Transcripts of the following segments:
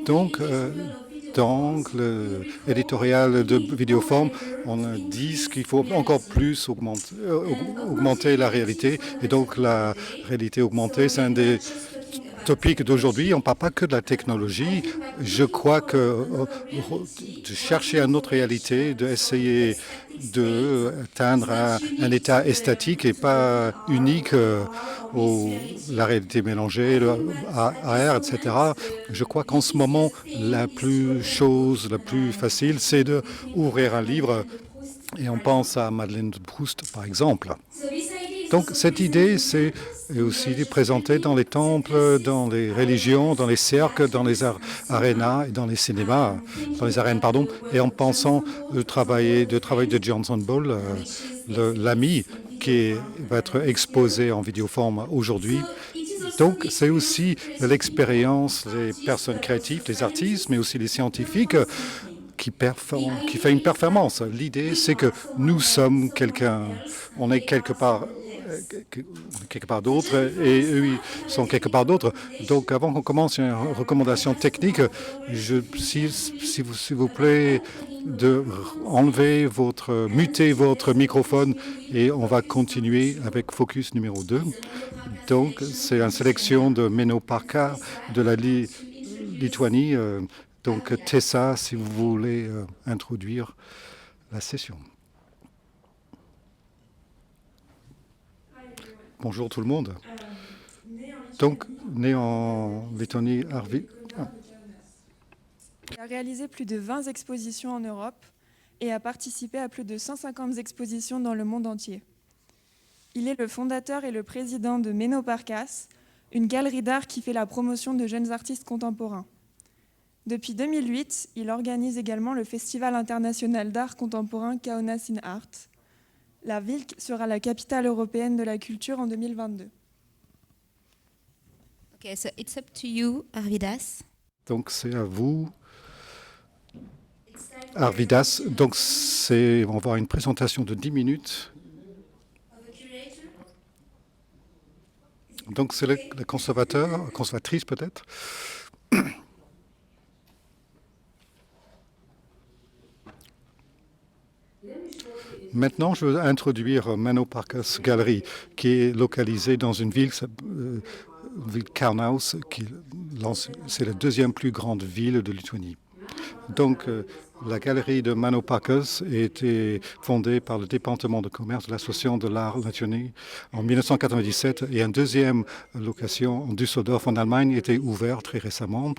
Donc, dans l'éditorial de Vidéoform, on dit qu'il faut encore plus augmenter la réalité. Et donc, la réalité augmentée, c'est un des topics d'aujourd'hui. On ne parle pas que de la technologie. Je crois que de chercher une autre réalité, d'essayer d'atteindre un état esthétique et pas unique la réalité mélangée, le AR, etc. Je crois qu'en ce moment, la plus facile, c'est d'ouvrir un livre et on pense à Madeleine de Proust, par exemple. Donc, cette idée, c'est aussi présentée dans les temples, dans les religions, dans les cercles, dans les arénas et dans les cinémas, dans les arènes, pardon, et en pensant au travail de Johnson Ball, l'ami qui va être exposé en vidéoforme aujourd'hui. Donc, c'est aussi l'expérience des personnes créatives, des artistes, mais aussi des scientifiques qui fait une performance. L'idée, c'est que nous sommes on est quelque part d'autre et eux ils sont quelque part d'autre. Donc avant qu'on commence une recommandation technique, s'il vous plaît, de muter votre microphone et on va continuer avec focus numéro 2. Donc c'est une sélection de Menno Parkka de la Lituanie. Donc Tessa, si vous voulez introduire la session. Bonjour tout le monde. Donc, né en Lettonie, Il a réalisé plus de 20 expositions en Europe et a participé à plus de 150 expositions dans le monde entier. Il est le fondateur et le président de Menno Parkkas, une galerie d'art qui fait la promotion de jeunes artistes contemporains. Depuis 2008, il organise également le Festival international d'art contemporain Kaunas in Art. La ville sera la capitale européenne de la culture en 2022. Okay, so it's up to you, Arvidas. Donc c'est à vous, Arvidas. Donc on va avoir une présentation de 10 minutes. Donc c'est le conservatrice peut-être. Maintenant, je veux introduire Menno Parkkas Gallery, qui est localisée dans une ville, Kaunas, c'est la deuxième plus grande ville de Lituanie. Donc, la galerie de Menno Parkkas a été fondée par le département de commerce de l'Association de l'art Lituanie en 1997 et une deuxième location en Düsseldorf en Allemagne a été ouverte très récemment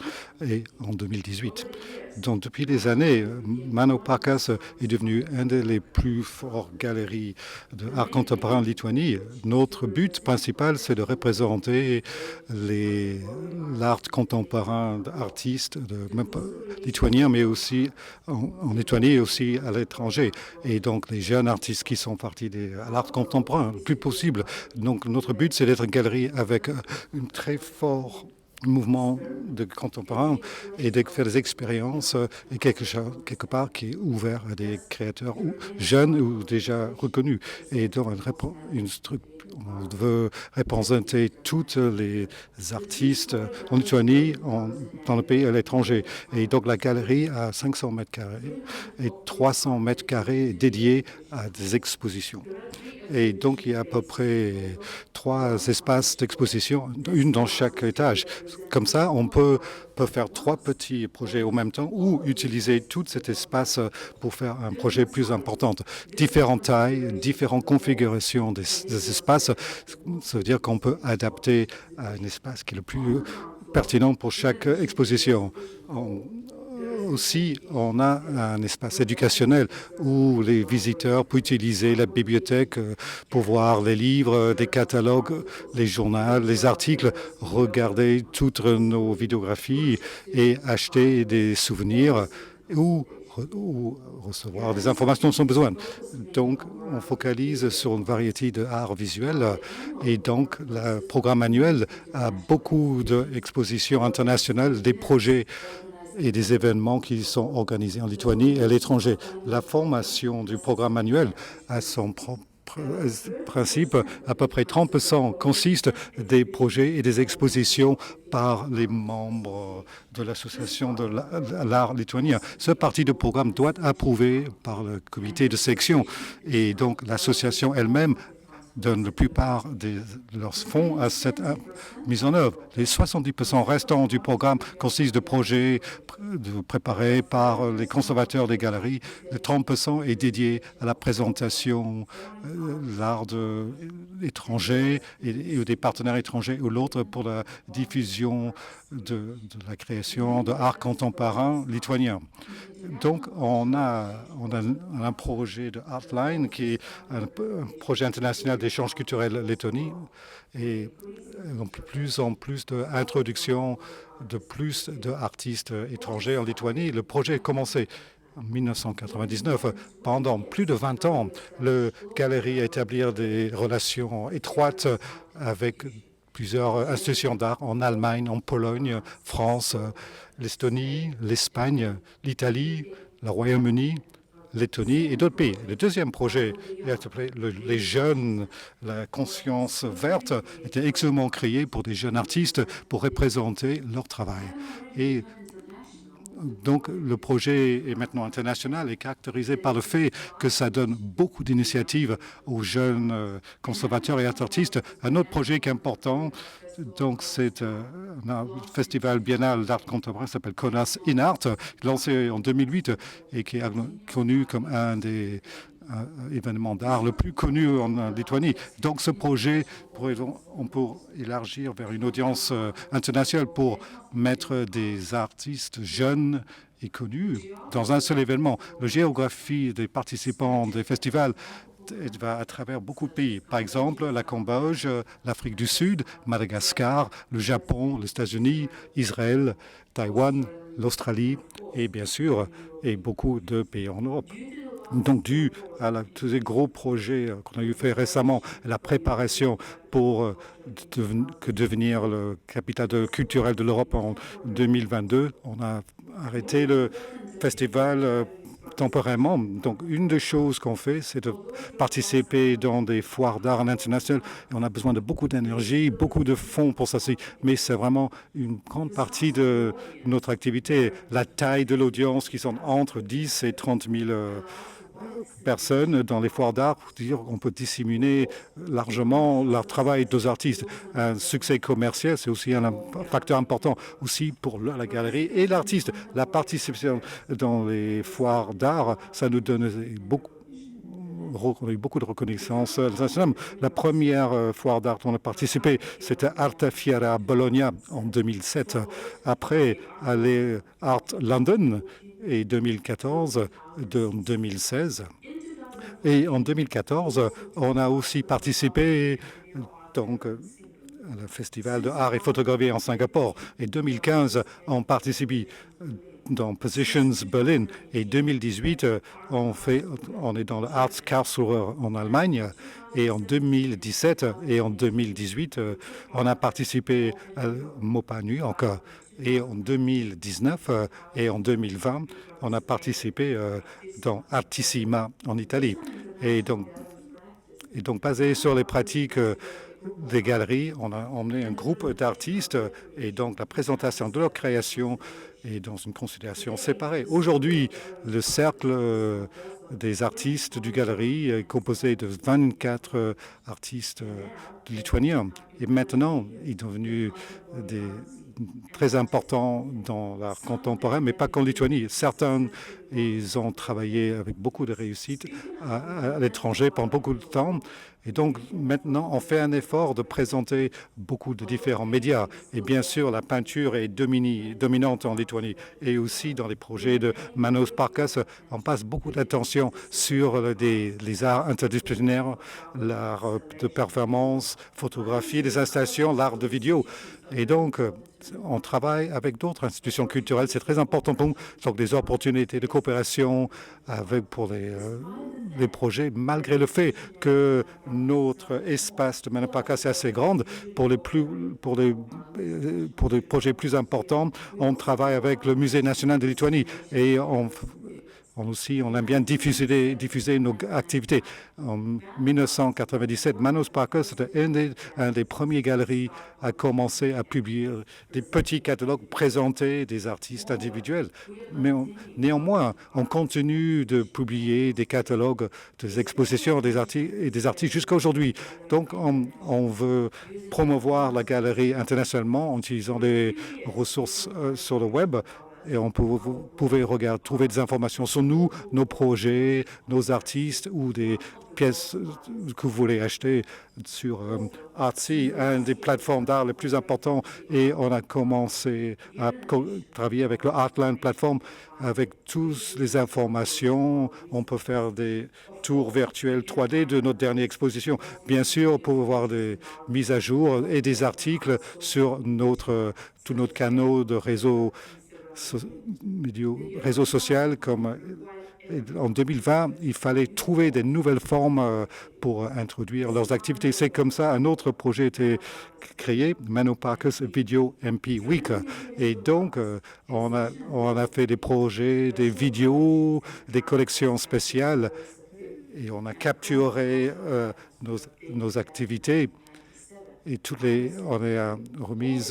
et en 2018. Donc depuis des années, Menno Parkkas est devenu une des plus fortes galeries d'art contemporain en Lituanie. Notre but principal, c'est de représenter l'art contemporain d'artistes lituaniens, mais aussi en Lituanie et aussi à l'étranger. Et donc les jeunes artistes qui sont partis à l'art contemporain, le plus possible. Donc notre but, c'est d'être une galerie avec un très fort mouvement de contemporain et de faire des expériences et quelque part qui est ouvert à des créateurs jeunes ou déjà reconnus. Et donc on veut représenter tous les artistes en Lituanie, dans le pays et à l'étranger. Et donc la galerie a 500 mètres carrés et 300 mètres carrés dédiés à des expositions. Et donc, il y a à peu près 3 espaces d'exposition, une dans chaque étage. Comme ça, on peut faire 3 petits projets en même temps ou utiliser tout cet espace pour faire un projet plus important. Différentes tailles, différentes configurations des espaces. Ça veut dire qu'on peut adapter à un espace qui est le plus pertinent pour chaque exposition. Aussi, on a un espace éducationnel où les visiteurs peuvent utiliser la bibliothèque pour voir les livres, des catalogues, les journaux, les articles, regarder toutes nos vidéographies et acheter des souvenirs ou recevoir des informations dont ils ont besoin. Donc, on focalise sur une variété d'arts visuels et donc le programme annuel a beaucoup d'expositions internationales, des projets et des événements qui sont organisés en Lituanie et à l'étranger. La formation du programme annuel a son principe, à peu près 30% consistent des projets et des expositions par les membres de l'association de l'art lituanien. Ce parti de programme doit être approuvé par le comité de section et donc l'association elle-même donne la plupart de leurs fonds à cette mise en œuvre. Les 70% restants du programme consistent de projets préparés par les conservateurs des galeries. Le 30% est dédié à la présentation de l'art étranger et des partenaires étrangers, ou l'autre pour la diffusion de la création de art contemporain lituanien. Donc, on a un projet de Artline qui est un projet international d'échange culturel Lettonie et de plus en plus d'introduction de plus d'artistes étrangers en Lituanie. Le projet a commencé en 1999. Pendant plus de 20 ans, le galerie a établi des relations étroites avec plusieurs institutions d'art en Allemagne, en Pologne, France, l'Estonie, l'Espagne, l'Italie, le Royaume-Uni, Lettonie et d'autres pays. Le deuxième projet, les jeunes, la conscience verte, était extrêmement créé pour des jeunes artistes pour représenter leur travail. Et donc, le projet est maintenant international et caractérisé par le fait que ça donne beaucoup d'initiatives aux jeunes conservateurs et artistes. Un autre projet qui est important, donc c'est un festival biennal d'art contemporain qui s'appelle Kaunas in Art, lancé en 2008 et qui est connu comme un des événements d'art le plus connu en Lituanie. Donc ce projet, on peut élargir vers une audience internationale pour mettre des artistes jeunes et connus dans un seul événement. La géographie des participants des festivals va à travers beaucoup de pays. Par exemple, la Cambodge, l'Afrique du Sud, Madagascar, le Japon, les États-Unis, Israël, Taïwan, l'Australie et bien sûr, beaucoup de pays en Europe. Donc, dû à tous les gros projets qu'on a eu fait récemment, la préparation pour devenir le capital culturel de l'Europe en 2022, on a arrêté le festival temporairement. Donc, une des choses qu'on fait, c'est de participer dans des foires d'art internationales. On a besoin de beaucoup d'énergie, beaucoup de fonds pour ça. Mais c'est vraiment une grande partie de notre activité. La taille de l'audience qui sont entre 10 et 30 000 personnes dans les foires d'art, on peut disséminer largement leur travail des artistes. Un succès commercial, c'est aussi un facteur important aussi pour la galerie et l'artiste. La participation dans les foires d'art, ça nous donne beaucoup de reconnaissance internationale. La première foire d'art où on a participé, c'était Arte Fiera Bologna en 2007. Après, aller Art London et 2014, de 2016. Et en 2014, on a aussi participé donc à le festival de art et photographie en Singapour. Et 2015, on participe dans Positions Berlin. Et 2018, on est dans le Arts Karlsruhe en Allemagne. Et en 2017 et en 2018, on a participé à Mopanu encore. Et en 2019 et en 2020, on a participé dans Artissima en Italie. Et donc basé sur les pratiques des galeries, on a emmené un groupe d'artistes et donc la présentation de leur création est dans une considération séparée. Aujourd'hui, le cercle des artistes du galerie est composé de 24 artistes lituaniens. Et maintenant, ils sont devenus très importants dans l'art contemporain, mais pas qu'en Lituanie. Certains, ils ont travaillé avec beaucoup de réussite à l'étranger pendant beaucoup de temps. Et donc, maintenant, on fait un effort de présenter beaucoup de différents médias. Et bien sûr, la peinture est dominante en Lituanie. Et aussi, dans les projets de Manos Parkas, on passe beaucoup d'attention sur les arts interdisciplinaires, l'art de performance, photographie, les installations, l'art de vidéo. Et donc, on travaille avec d'autres institutions culturelles. C'est très important pour nous. Donc, des opportunités de coopération pour les projets, malgré le fait que notre espace de Manos Parkas est assez grand. Pour les projets plus importants, on travaille avec le Musée national de Lituanie et on on aime bien diffuser nos activités. En 1997, Manos Parkers, c'était un des premiers galeries à commencer à publier des petits catalogues, présenter des artistes individuels. Mais néanmoins, on continue de publier des catalogues, des expositions des artistes jusqu'à aujourd'hui. Donc, on veut promouvoir la galerie internationalement en utilisant des ressources sur le web. Et vous pouvez trouver des informations sur nous, nos projets, nos artistes ou des pièces que vous voulez acheter sur Artsy, une des plateformes d'art les plus importantes. Et on a commencé à travailler avec le Artland Platform avec toutes les informations. On peut faire des tours virtuels 3D de notre dernière exposition. Bien sûr, pour avoir des mises à jour et des articles sur tous nos canaux de réseau social comme en 2020, il fallait trouver des nouvelles formes pour introduire leurs activités. C'est comme ça, un autre projet a été créé, Mano Parkers Video MP Week. Et donc, on a fait des projets, des vidéos, des collections spéciales et on a capturé nos activités. Et on a remis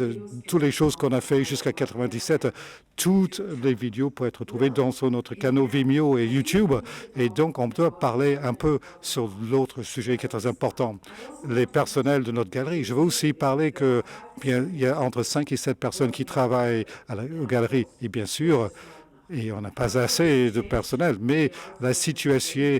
toutes les choses qu'on a fait jusqu'à 97. Toutes les vidéos peuvent être trouvées sur notre canal Vimeo et YouTube. Et donc, on doit parler un peu sur l'autre sujet qui est très important, les personnels de notre galerie. Je veux aussi parler qu'il y a entre 5 et 7 personnes qui travaillent à la galerie. Et bien sûr, et on n'a pas assez de personnel, mais la situation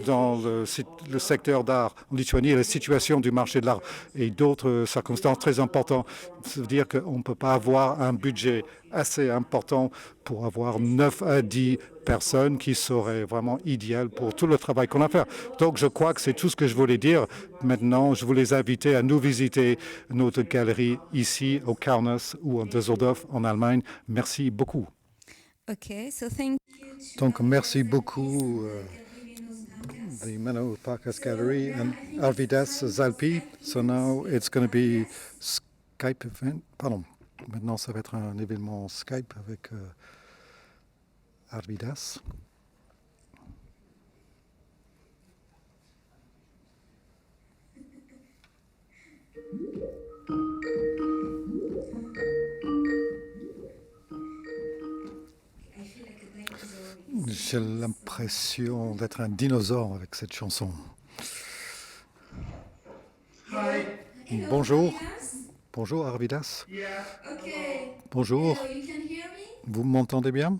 dans le secteur d'art en Lituanie, la situation du marché de l'art et d'autres circonstances très importantes, ça veut dire qu'on ne peut pas avoir un budget assez important pour avoir 9 à 10 personnes qui seraient vraiment idéales pour tout le travail qu'on a à faire. Donc, je crois que c'est tout ce que je voulais dire. Maintenant, je voulais inviter à nous visiter notre galerie ici au Kaunas ou en Düsseldorf en Allemagne. Merci beaucoup. Okay, so thank you. Donc, merci beaucoup, the Mano Parkers Gallery and Arvidas Zalpi. So now it's going to be Skype event. Pardon. Maintenant, ça va être un événement Skype avec Arvidas. J'ai l'impression d'être un dinosaure avec cette chanson. Bonjour. Bonjour Arvidas. Bonjour. Vous m'entendez bien?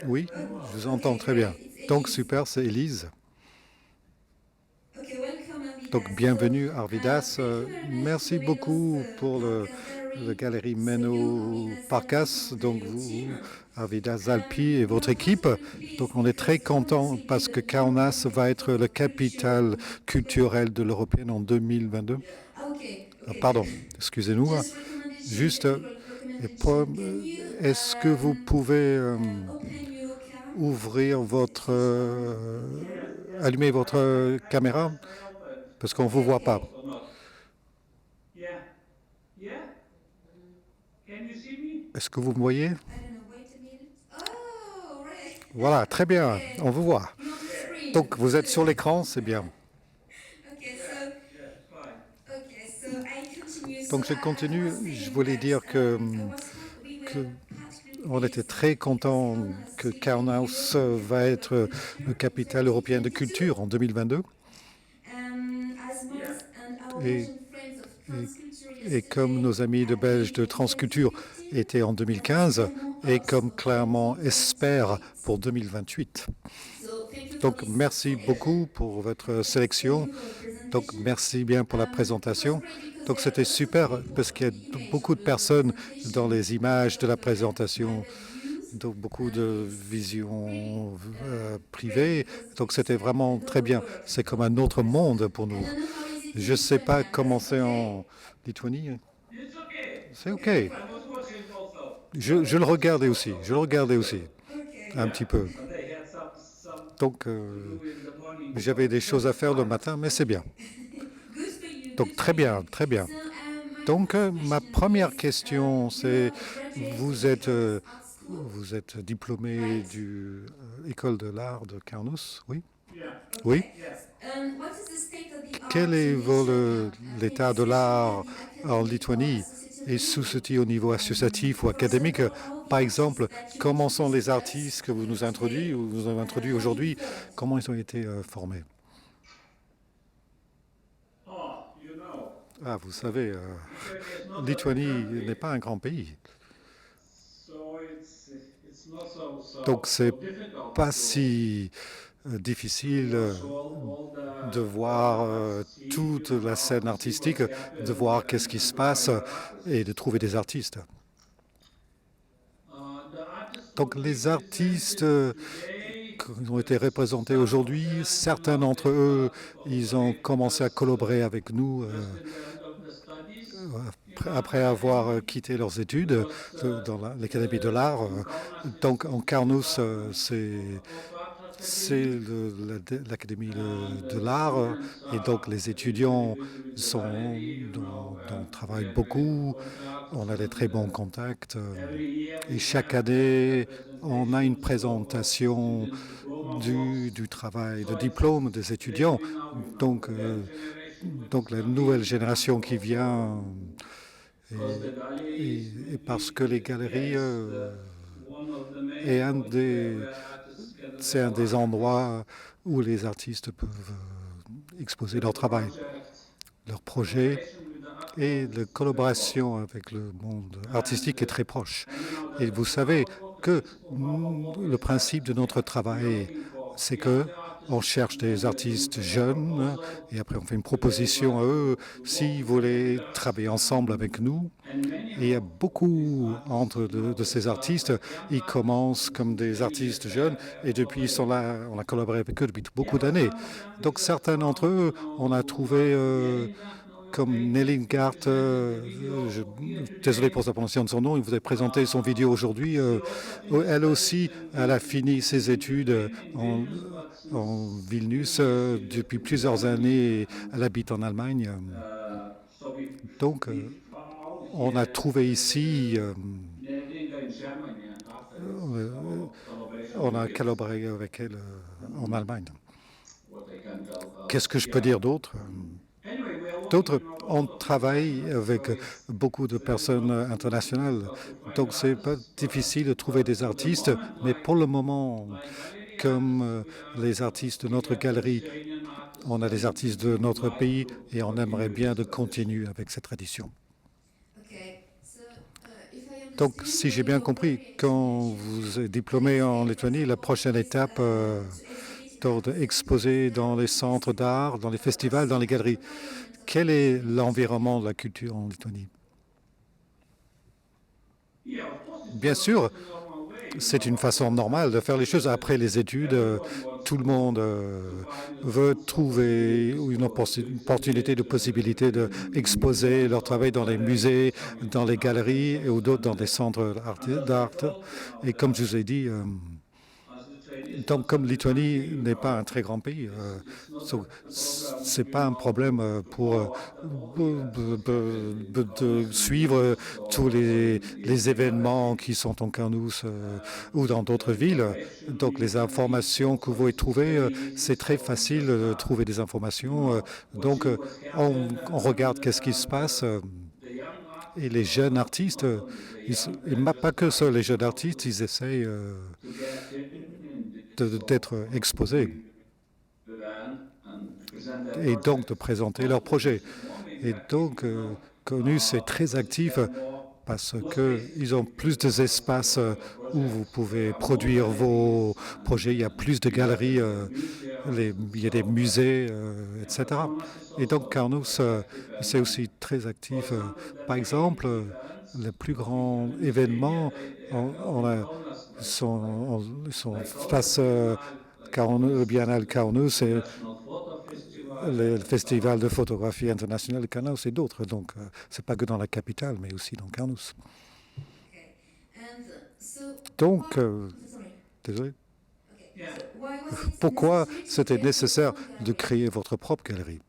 Oui, je vous entends très bien. Donc super, c'est Élise. Donc bienvenue Arvidas. Merci beaucoup pour la galerie Mano Parkas. Donc vous, Arvidas Zalpi et votre équipe. Donc on est très content parce que Kaunas va être la capitale culturelle de l'Européenne en 2022. Pardon, excusez-nous. Juste, est-ce que vous pouvez allumer votre caméra parce qu'on ne vous voit pas. Est-ce que vous me voyez? Voilà, très bien, on vous voit. Donc vous êtes sur l'écran, c'est bien. Donc je continue, je voulais dire que on était très content que Kaunas va être le capitale européen de culture en 2022. Et comme nos amis de Belge de Transculture étaient en 2015 et comme Clermont espère pour 2028. Donc merci beaucoup pour votre sélection. Donc merci bien pour la présentation. Donc c'était super parce qu'il y a beaucoup de personnes dans les images de la présentation, donc beaucoup de visions privées. Donc c'était vraiment très bien. C'est comme un autre monde pour nous. Je ne sais pas comment c'est en Lituanie. C'est OK. Je le regardais aussi. Un petit peu. Donc j'avais des choses à faire le matin, mais c'est bien. Donc très bien, très bien. Donc ma première question, c'est vous êtes Vous êtes diplômé de l'école de l'art de Kaunas, oui? Oui. Quel est l'état de l'art en Lituanie et sous-ceci au niveau associatif ou académique? Par exemple, comment sont les artistes que vous nous introduisez ou vous avez introduits aujourd'hui? Comment ils ont été formés? Ah, vous savez, Lituanie n'est pas un grand pays. Donc, c'est pas si difficile de voir toute la scène artistique, de voir qu'est-ce qui se passe et de trouver des artistes. Donc les artistes qui ont été représentés aujourd'hui, certains d'entre eux, ils ont commencé à collaborer avec nous après avoir quitté leurs études dans l'Académie de l'art. Donc en Kaunas, c'est l'Académie de l'art et donc les étudiants travaillent beaucoup, on a des très bons contacts et chaque année on a une présentation du travail de diplôme des étudiants. Donc la nouvelle génération qui vient et parce que les galeries c'est un des endroits où les artistes peuvent exposer leur travail, leurs projets, et la collaboration avec le monde artistique est très proche. Et vous savez que le principe de notre travail, c'est que on cherche des artistes jeunes et après on fait une proposition à eux s'ils voulaient travailler ensemble avec nous. Et il y a beaucoup de ces artistes, ils commencent comme des artistes jeunes et depuis ils sont là, on a collaboré avec eux depuis beaucoup d'années. Donc certains d'entre eux, on a trouvé comme Nelly Gart, désolé pour sa prononciation de son nom, il vous a présenté son vidéo aujourd'hui. Elle aussi, elle a fini ses études en Vilnius depuis plusieurs années. Elle habite en Allemagne. Donc, on a trouvé ici, on a collaboré avec elle en Allemagne. Qu'est-ce que je peux dire d'autre? On travaille avec beaucoup de personnes internationales, donc c'est pas difficile de trouver des artistes, mais pour le moment, comme les artistes de notre galerie, on a des artistes de notre pays et on aimerait bien de continuer avec cette tradition. Donc, si j'ai bien compris, quand vous êtes diplômé en Lituanie, la prochaine étape d'exposer dans les centres d'art, dans les festivals, dans les galeries. Quel est l'environnement de la culture en Lituanie? Bien sûr, c'est une façon normale de faire les choses. Après les études, tout le monde veut trouver une opportunité, de possibilité d'exposer leur travail dans les musées, dans les galeries ou d'autres dans des centres d'art. Et comme je vous ai dit, donc, comme Lituanie n'est pas un très grand pays, c'est pas un problème pour de suivre tous les événements qui sont en Kaunas ou dans d'autres villes. Donc, les informations que vous pouvez trouver, c'est très facile de trouver des informations. Donc, on regarde qu'est-ce qui se passe. Et les jeunes artistes, pas que ça, les jeunes artistes, ils essayent d'être exposés et donc de présenter leurs projets. Et donc, Kaunas est très actif parce qu'ils ont plus d'espace où vous pouvez produire vos projets. Il y a plus de galeries, il y a des musées, etc. Et donc, Kaunas, c'est aussi très actif. Par exemple, les plus grands événements sont face le Biennale Kaunas, c'est le Festival de photographie internationale de Kaunas et d'autres. Donc, c'est pas que dans la capitale, mais aussi dans Kaunas. Donc, désolé. Pourquoi c'était nécessaire de créer votre propre galerie?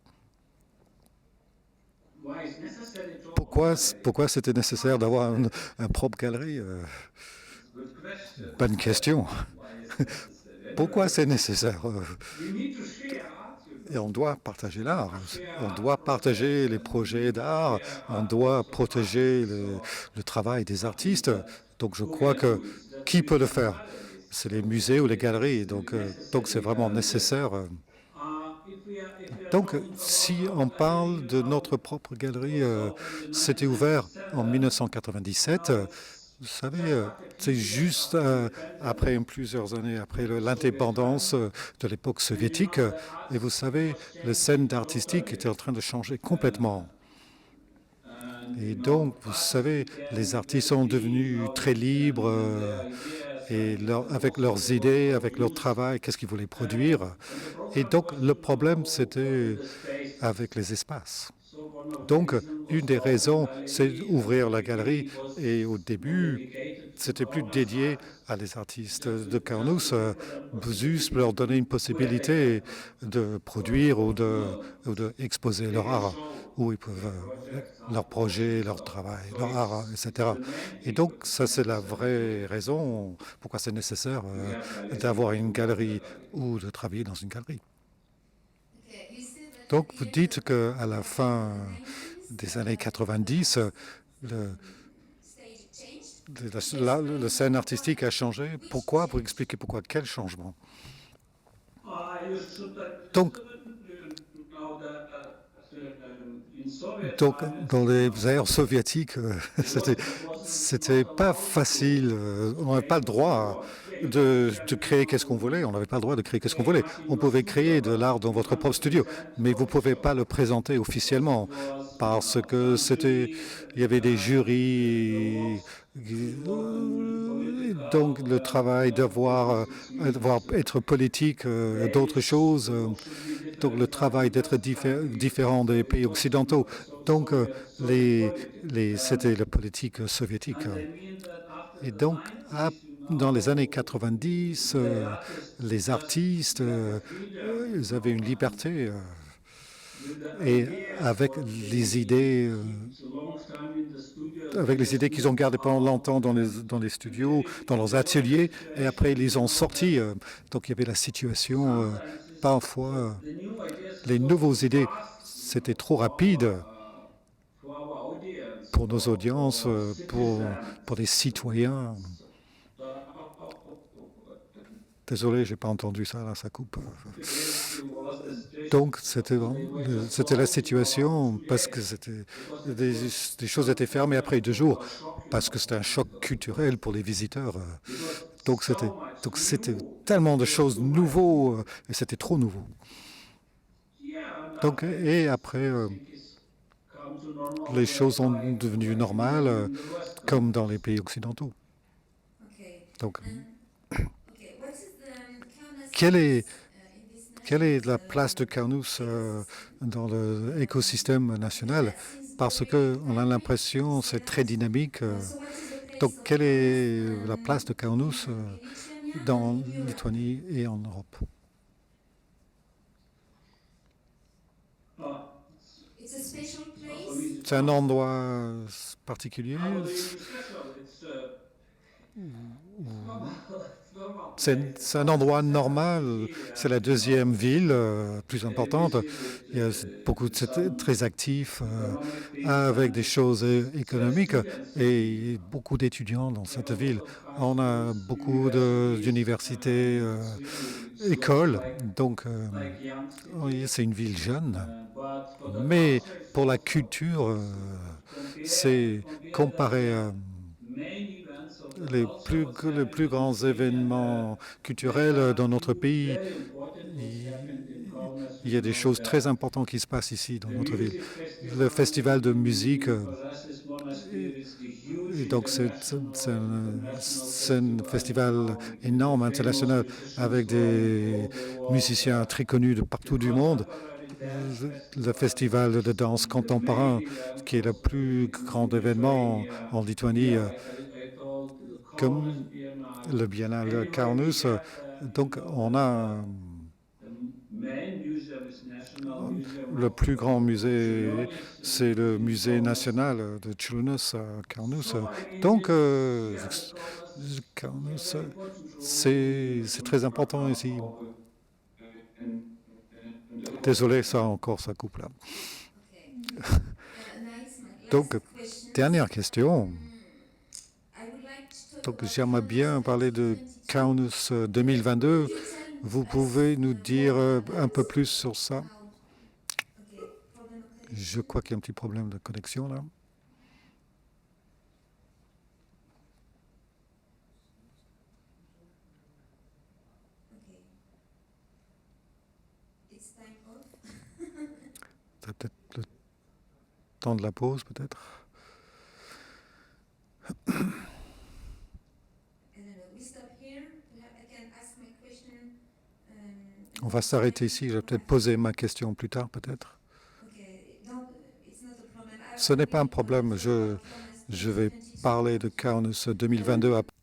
Pourquoi c'était nécessaire d'avoir une propre galerie? Bonne question. Pourquoi c'est nécessaire? Et on doit partager l'art. On doit partager les projets d'art. On doit protéger le travail des artistes. Donc je crois que qui peut le faire? C'est les musées ou les galeries. Donc c'est vraiment nécessaire. Donc si on parle de notre propre galerie, c'était ouvert en 1997. Vous savez, c'est juste après plusieurs années après l'indépendance de l'époque soviétique. Et vous savez, la scène artistique était en train de changer complètement. Et donc, vous savez, les artistes sont devenus très libres et avec leurs idées, avec leur travail, qu'est-ce qu'ils voulaient produire. Et donc, le problème, c'était avec les espaces. Donc, une des raisons, c'est d'ouvrir la galerie. Et au début, c'était plus dédié à les artistes de Carnus, juste leur donner une possibilité de produire ou d'exposer leur art, où ils peuvent leur projet, leur travail, leur art, etc. Et donc, ça, c'est la vraie raison pourquoi c'est nécessaire d'avoir une galerie ou de travailler dans une galerie. Donc, vous dites qu'à la fin des années 90, la scène artistique a changé. Pourquoi? Pour expliquer pourquoi. Quel changement? Donc, dans les aires soviétiques, c'était pas facile. On n'avait pas le droit de créer qu'est-ce qu'on voulait. On n'avait pas le droit de créer qu'est-ce qu'on voulait. On pouvait créer de l'art dans votre propre studio, mais vous ne pouvez pas le présenter officiellement parce que il y avait des jurys. Donc le travail devoir être politique, d'autres choses. Donc le travail d'être différent des pays occidentaux. Donc c'était la politique soviétique. Et donc dans les années 90, les artistes, ils avaient une liberté. Et avec les idées qu'ils ont gardées pendant longtemps dans les studios, dans leurs ateliers, et après ils les ont sortis. Donc il y avait la situation, parfois, les nouvelles idées, c'était trop rapide pour nos audiences, pour les citoyens. Désolé, j'ai pas entendu ça, là, ça coupe. Donc, c'était la situation parce que des choses étaient fermées après 2 jours, parce que c'était un choc culturel pour les visiteurs. Donc, c'était tellement de choses nouvelles, et c'était trop nouveau. Donc, et après, les choses sont devenues normales, comme dans les pays occidentaux. Donc, quelle est la place de Carnus dans l'écosystème national? Parce qu'on a l'impression que c'est très dynamique. Donc, quelle est la place de Carnus dans Lituanie et en Europe? C'est un endroit particulier? C'est un endroit normal, c'est la deuxième ville plus importante. Il y a beaucoup très actifs avec des choses économiques et beaucoup d'étudiants dans cette ville. On a beaucoup d'universités, écoles, donc oui, c'est une ville jeune. Mais pour la culture, c'est comparé à les plus grands événements culturels dans notre pays. Il y a des choses très importantes qui se passent ici dans notre ville. Le festival de musique, et donc c'est un festival énorme, international, avec des musiciens très connus de partout du monde. Le festival de danse contemporain, qui est le plus grand événement en Lituanie, comme le Biennale Carnus. Donc on a le plus grand musée, c'est le musée national de Čiurlionius à Carnus. Donc Kaunas, c'est très important ici. Désolé, ça encore, ça coupe là. Donc, dernière question. Donc, j'aimerais bien parler de Kaunas 2022. Vous pouvez nous dire un peu plus sur ça? Je crois qu'il y a un petit problème de connexion là. C'est peut-être le temps de la pause, peut-être. On va s'arrêter ici. Je vais peut-être poser ma question plus tard, peut-être. Ce n'est pas un problème. Je vais parler de Kaunas 2022 après.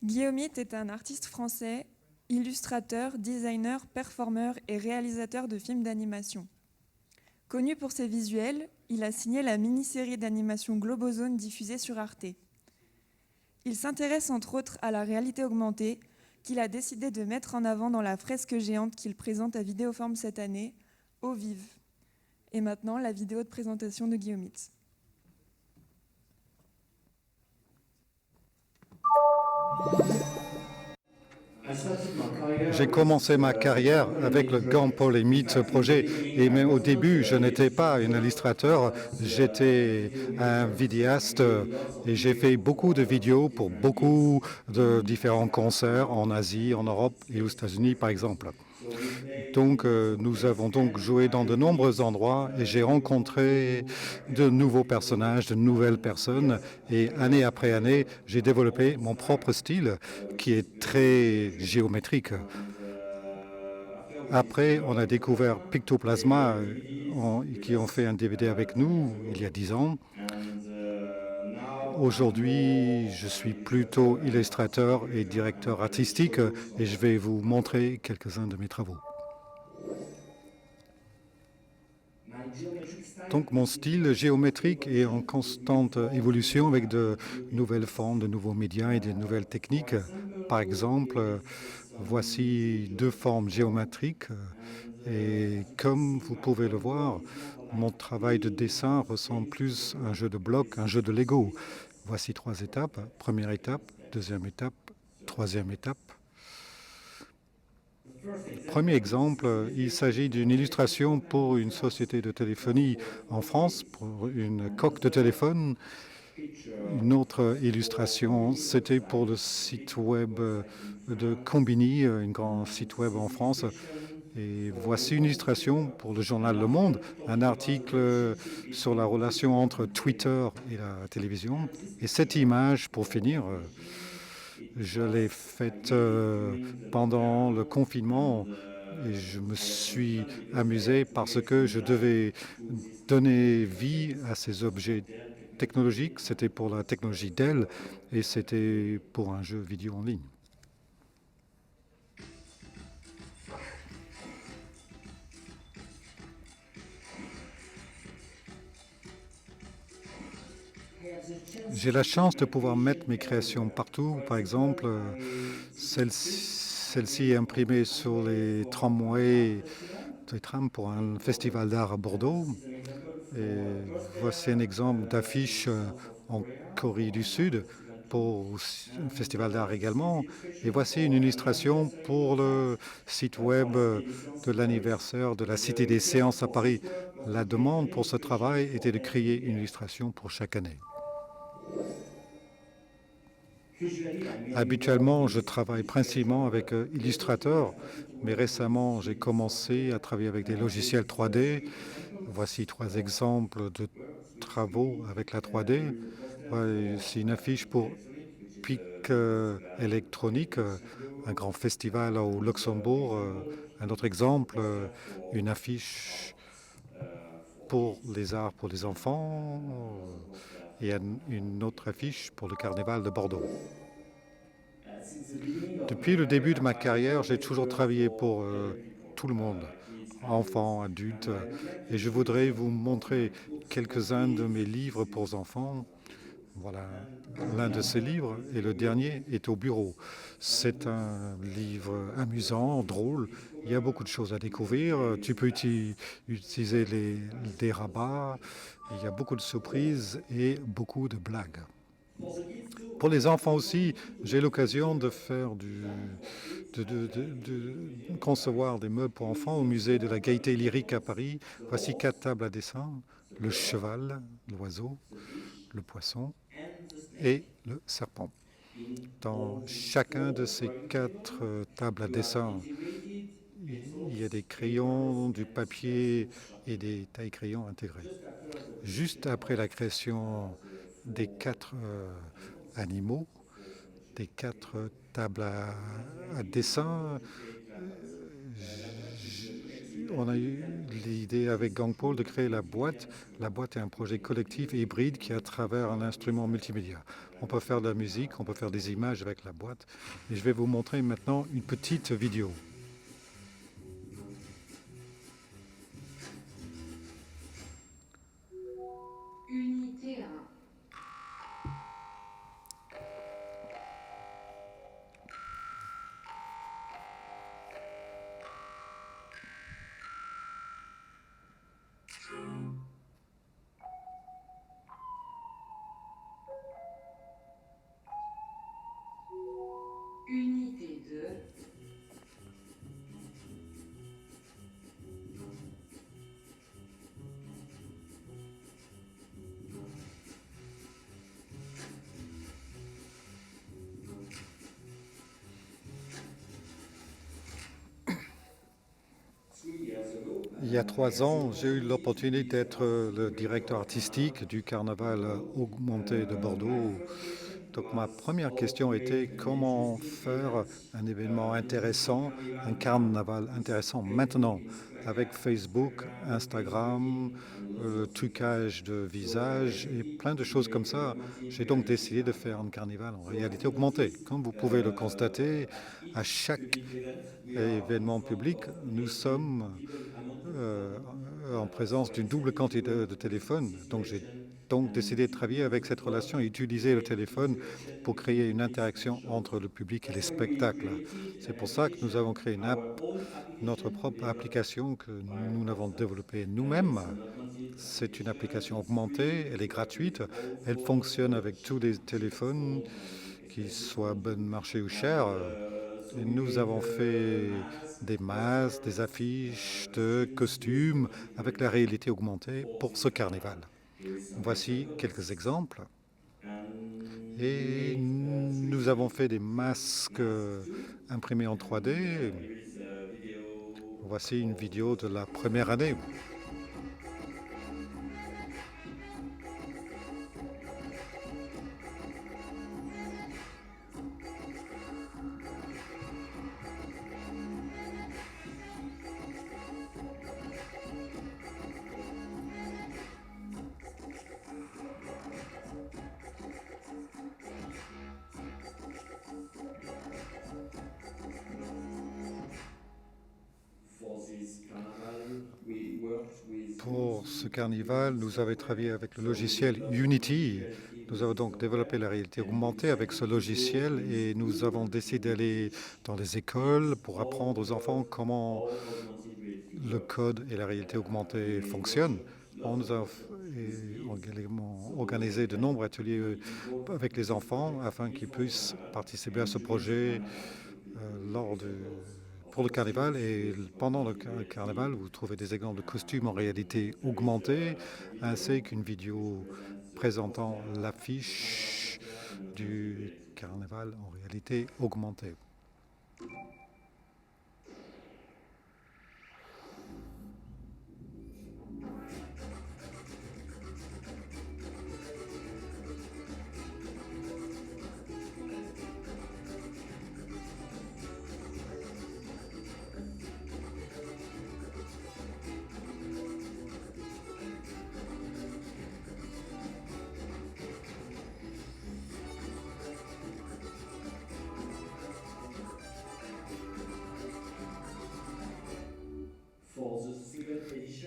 Guillaume Hitt est un artiste français, illustrateur, designer, performeur et réalisateur de films d'animation. Connu pour ses visuels, il a signé la mini-série d'animation Globozone diffusée sur Arte. Il s'intéresse entre autres à la réalité augmentée, qu'il a décidé de mettre en avant dans la fresque géante qu'il présente à Vidéoform cette année, Eau vive. Et maintenant, la vidéo de présentation de Guillaume Hitt. J'ai commencé ma carrière avec le Gampol et Meet projet. Et même au début, je n'étais pas un illustrateur, j'étais un vidéaste et j'ai fait beaucoup de vidéos pour beaucoup de différents concerts en Asie, en Europe et aux États-Unis, par exemple. Donc, nous avons donc joué dans de nombreux endroits et j'ai rencontré de nouveaux personnages, de nouvelles personnes. Et année après année, j'ai développé mon propre style qui est très géométrique. Après, on a découvert Pictoplasma, qui ont fait un DVD avec nous il y a 10 ans. Aujourd'hui, je suis plutôt illustrateur et directeur artistique et je vais vous montrer quelques-uns de mes travaux. Donc mon style géométrique est en constante évolution avec de nouvelles formes, de nouveaux médias et de nouvelles techniques. Par exemple, voici deux formes géométriques et comme vous pouvez le voir, mon travail de dessin ressemble plus à un jeu de blocs, un jeu de Lego. Voici 3 étapes. Première étape, deuxième étape, troisième étape. Premier exemple, il s'agit d'une illustration pour une société de téléphonie en France, pour une coque de téléphone. Une autre illustration, c'était pour le site web de Combini, un grand site web en France. Et voici une illustration pour le journal Le Monde, un article sur la relation entre Twitter et la télévision. Et cette image, pour finir, je l'ai faite pendant le confinement et je me suis amusé parce que je devais donner vie à ces objets technologiques. C'était pour la technologie Dell et c'était pour un jeu vidéo en ligne. J'ai la chance de pouvoir mettre mes créations partout. Par exemple, celle-ci est imprimée sur les tramways, les trams pour un festival d'art à Bordeaux. Et voici un exemple d'affiche en Corée du Sud pour un festival d'art également. Et voici une illustration pour le site web de l'anniversaire de la Cité des Séances à Paris. La demande pour ce travail était de créer une illustration pour chaque année. Habituellement, je travaille principalement avec Illustrator, mais récemment, j'ai commencé à travailler avec des logiciels 3D. Voici 3 exemples de travaux avec la 3D. C'est une affiche pour PIC électronique, un grand festival au Luxembourg. Un autre exemple, une affiche pour les arts pour les enfants et une autre affiche pour le carnaval de Bordeaux. Depuis le début de ma carrière, j'ai toujours travaillé pour tout le monde, enfants, adultes, et je voudrais vous montrer quelques-uns de mes livres pour enfants. Voilà l'un de ces livres et le dernier est au bureau. C'est un livre amusant, drôle. Il y a beaucoup de choses à découvrir. Tu peux utiliser des rabats. Il y a beaucoup de surprises et beaucoup de blagues. Pour les enfants aussi, j'ai l'occasion de faire de concevoir des meubles pour enfants au musée de la Gaieté Lyrique à Paris. Voici 4 tables à dessin, le cheval, l'oiseau, le poisson et le serpent. Dans chacun de ces 4 tables à dessin, il y a des crayons, du papier et des tailles-crayons intégrés. Juste après la création des 4 animaux, des 4 tables à dessin, on a eu l'idée avec Gangpol de créer la boîte. La boîte est un projet collectif et hybride qui est à travers un instrument multimédia. On peut faire de la musique, on peut faire des images avec la boîte. Et je vais vous montrer maintenant une petite vidéo. Unité 1. Unité 2. Il y a 3 ans, j'ai eu l'opportunité d'être le directeur artistique du carnaval augmenté de Bordeaux. Donc ma première question était comment faire un événement intéressant, un carnaval intéressant maintenant avec Facebook, Instagram, le trucage de visage et plein de choses comme ça. J'ai donc décidé de faire un carnaval en réalité augmentée. Comme vous pouvez le constater, à chaque événement public, nous sommes en présence d'une double quantité de téléphones. Donc j'ai donc décidé de travailler avec cette relation et utiliser le téléphone pour créer une interaction entre le public et les spectacles. C'est pour ça que nous avons créé notre propre application que nous avons développée nous-mêmes. C'est une application augmentée, elle est gratuite, elle fonctionne avec tous les téléphones, qu'ils soient bon marché ou cher. Et nous avons fait des masques, des affiches, de costumes avec la réalité augmentée pour ce carnaval. Voici quelques exemples. Et nous avons fait des masques imprimés en 3D. Voici une vidéo de la première année. Pour ce carnaval, nous avons travaillé avec le logiciel Unity. Nous avons donc développé la réalité augmentée avec ce logiciel et nous avons décidé d'aller dans les écoles pour apprendre aux enfants comment le code et la réalité augmentée fonctionnent. On nous a également organisé de nombreux ateliers avec les enfants afin qu'ils puissent participer à ce projet pour le carnaval. Et pendant le carnaval, vous trouvez des exemples de costumes en réalité augmentée, ainsi qu'une vidéo présentant l'affiche du carnaval en réalité augmentée.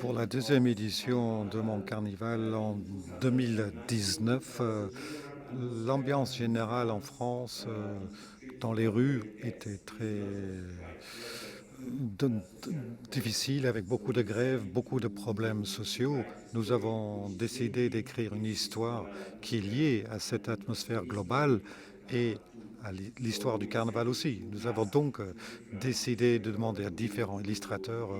Pour la deuxième édition de mon carnaval en 2019, L'ambiance générale en France, dans les rues, était très de- difficile, avec beaucoup de grèves, beaucoup de problèmes sociaux. Nous avons décidé d'écrire une histoire qui est liée à cette atmosphère globale et à l'histoire du carnaval aussi. Nous avons donc décidé de demander à différents illustrateurs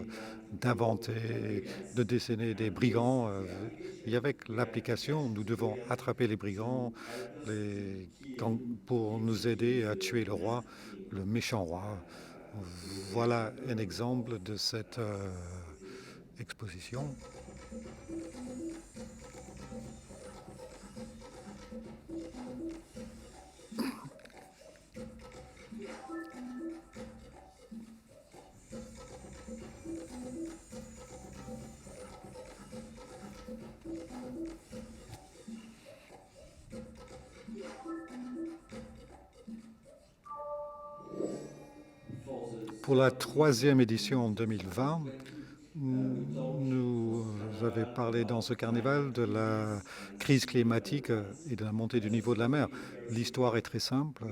d'inventer, de dessiner des brigands. Et avec l'application, nous devons attraper les brigands pour nous aider à tuer le roi, le méchant roi. Voilà un exemple de cette exposition. Pour la troisième édition en 2020, nous avons parlé dans ce carnaval de la crise climatique et de la montée du niveau de la mer. L'histoire est très simple.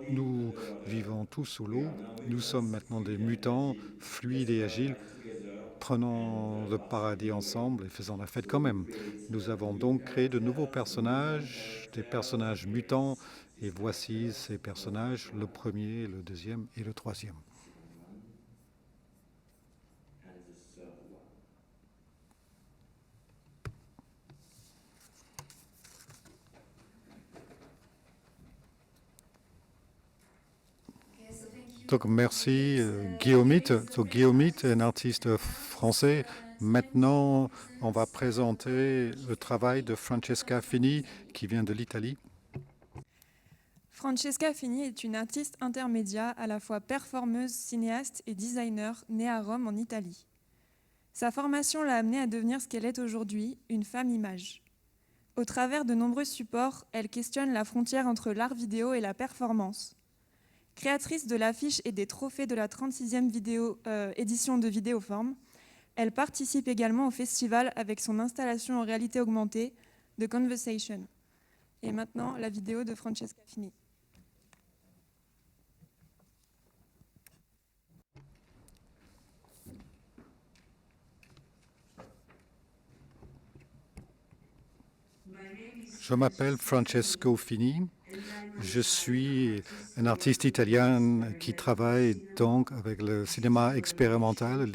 Nous vivons tous sous l'eau. Nous sommes maintenant des mutants, fluides et agiles. Prenons le paradis ensemble et faisons la fête quand même. Nous avons donc créé de nouveaux personnages, des personnages mutants. Et voici ces personnages, le premier, le deuxième et le troisième. Donc merci Guillaumite. Donc Guillaumite est un artiste français. Maintenant, on va présenter le travail de Francesca Fini qui vient de l'Italie. Francesca Fini est une artiste intermédia, à la fois performeuse, cinéaste et designer, née à Rome en Italie. Sa formation l'a amenée à devenir ce qu'elle est aujourd'hui, une femme image. Au travers de nombreux supports, elle questionne la frontière entre l'art vidéo et la performance. Créatrice de l'affiche et des trophées de la 36e édition de Vidéoforme, elle participe également au festival avec son installation en réalité augmentée The Conversation. Et maintenant, la vidéo de Francesca Fini. Je m'appelle Francesco Fini. Je suis un artiste italien qui travaille donc avec le cinéma expérimental,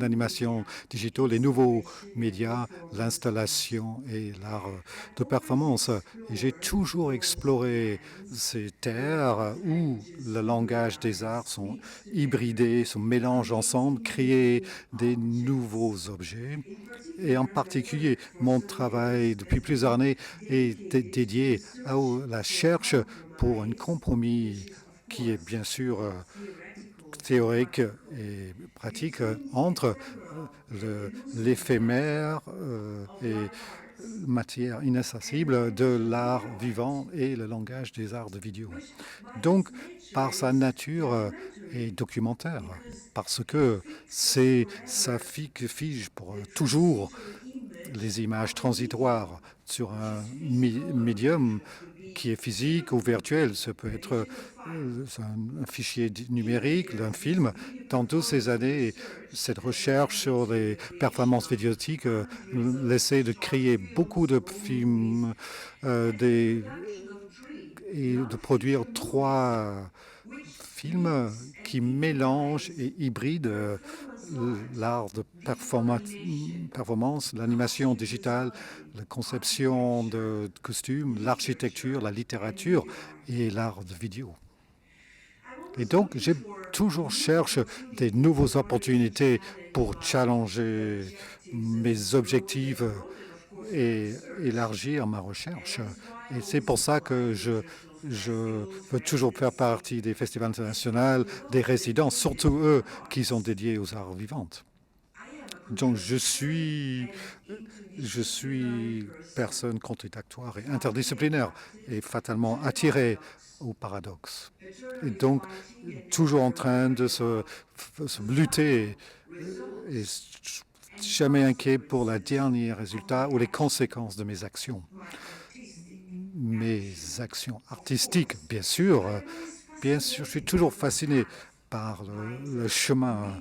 l'animation digitale, les nouveaux médias, l'installation et l'art de performance. J'ai toujours exploré ces terres où le langage des arts sont hybridés, se mélangent ensemble, créer des nouveaux objets. Et en particulier, mon travail depuis plusieurs années est dédié à la recherche pour un compromis qui est bien sûr théorique et pratique entre l'éphémère et matière inaccessible de l'art vivant et le langage des arts de vidéo. Donc, par sa nature est documentaire, parce que ça fige pour toujours les images transitoires sur un médium qui est physique ou virtuel. Ça peut être un fichier numérique, un film. Dans toutes ces années, cette recherche sur les performances vidéotiques laissait de créer beaucoup de films et de produire 3 films qui mélangent et hybrident l'art de performance, l'animation digitale, la conception de costumes, l'architecture, la littérature et l'art de vidéo. Et donc, j'ai toujours cherché des nouvelles opportunités pour challenger mes objectifs et élargir ma recherche. Et c'est pour ça que je veux toujours faire partie des festivals internationaux, des résidences, surtout eux qui sont dédiés aux arts vivants. Donc je suis personne contradictoire et interdisciplinaire et fatalement attiré au paradoxe. Et donc toujours en train de se lutter et jamais inquiet pour le dernier résultat ou les conséquences de mes actions. mes actions artistiques, bien sûr, je suis toujours fasciné par le chemin,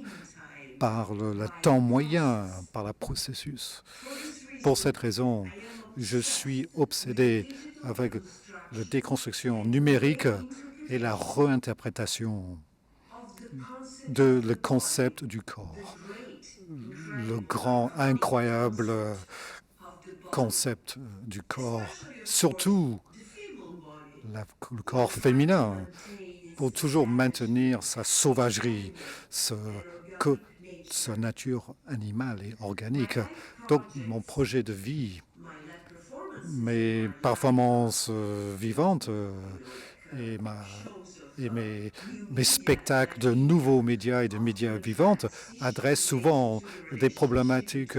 par le temps moyen, par le processus. Pour cette raison, je suis obsédé avec la déconstruction numérique et la réinterprétation le concept du corps, le grand, incroyable concept du corps, surtout le corps féminin, pour toujours maintenir sa sauvagerie, sa nature animale et organique. Donc, mon projet de vie, mes performances vivantes et mes spectacles de nouveaux médias et de médias vivantes adressent souvent des problématiques,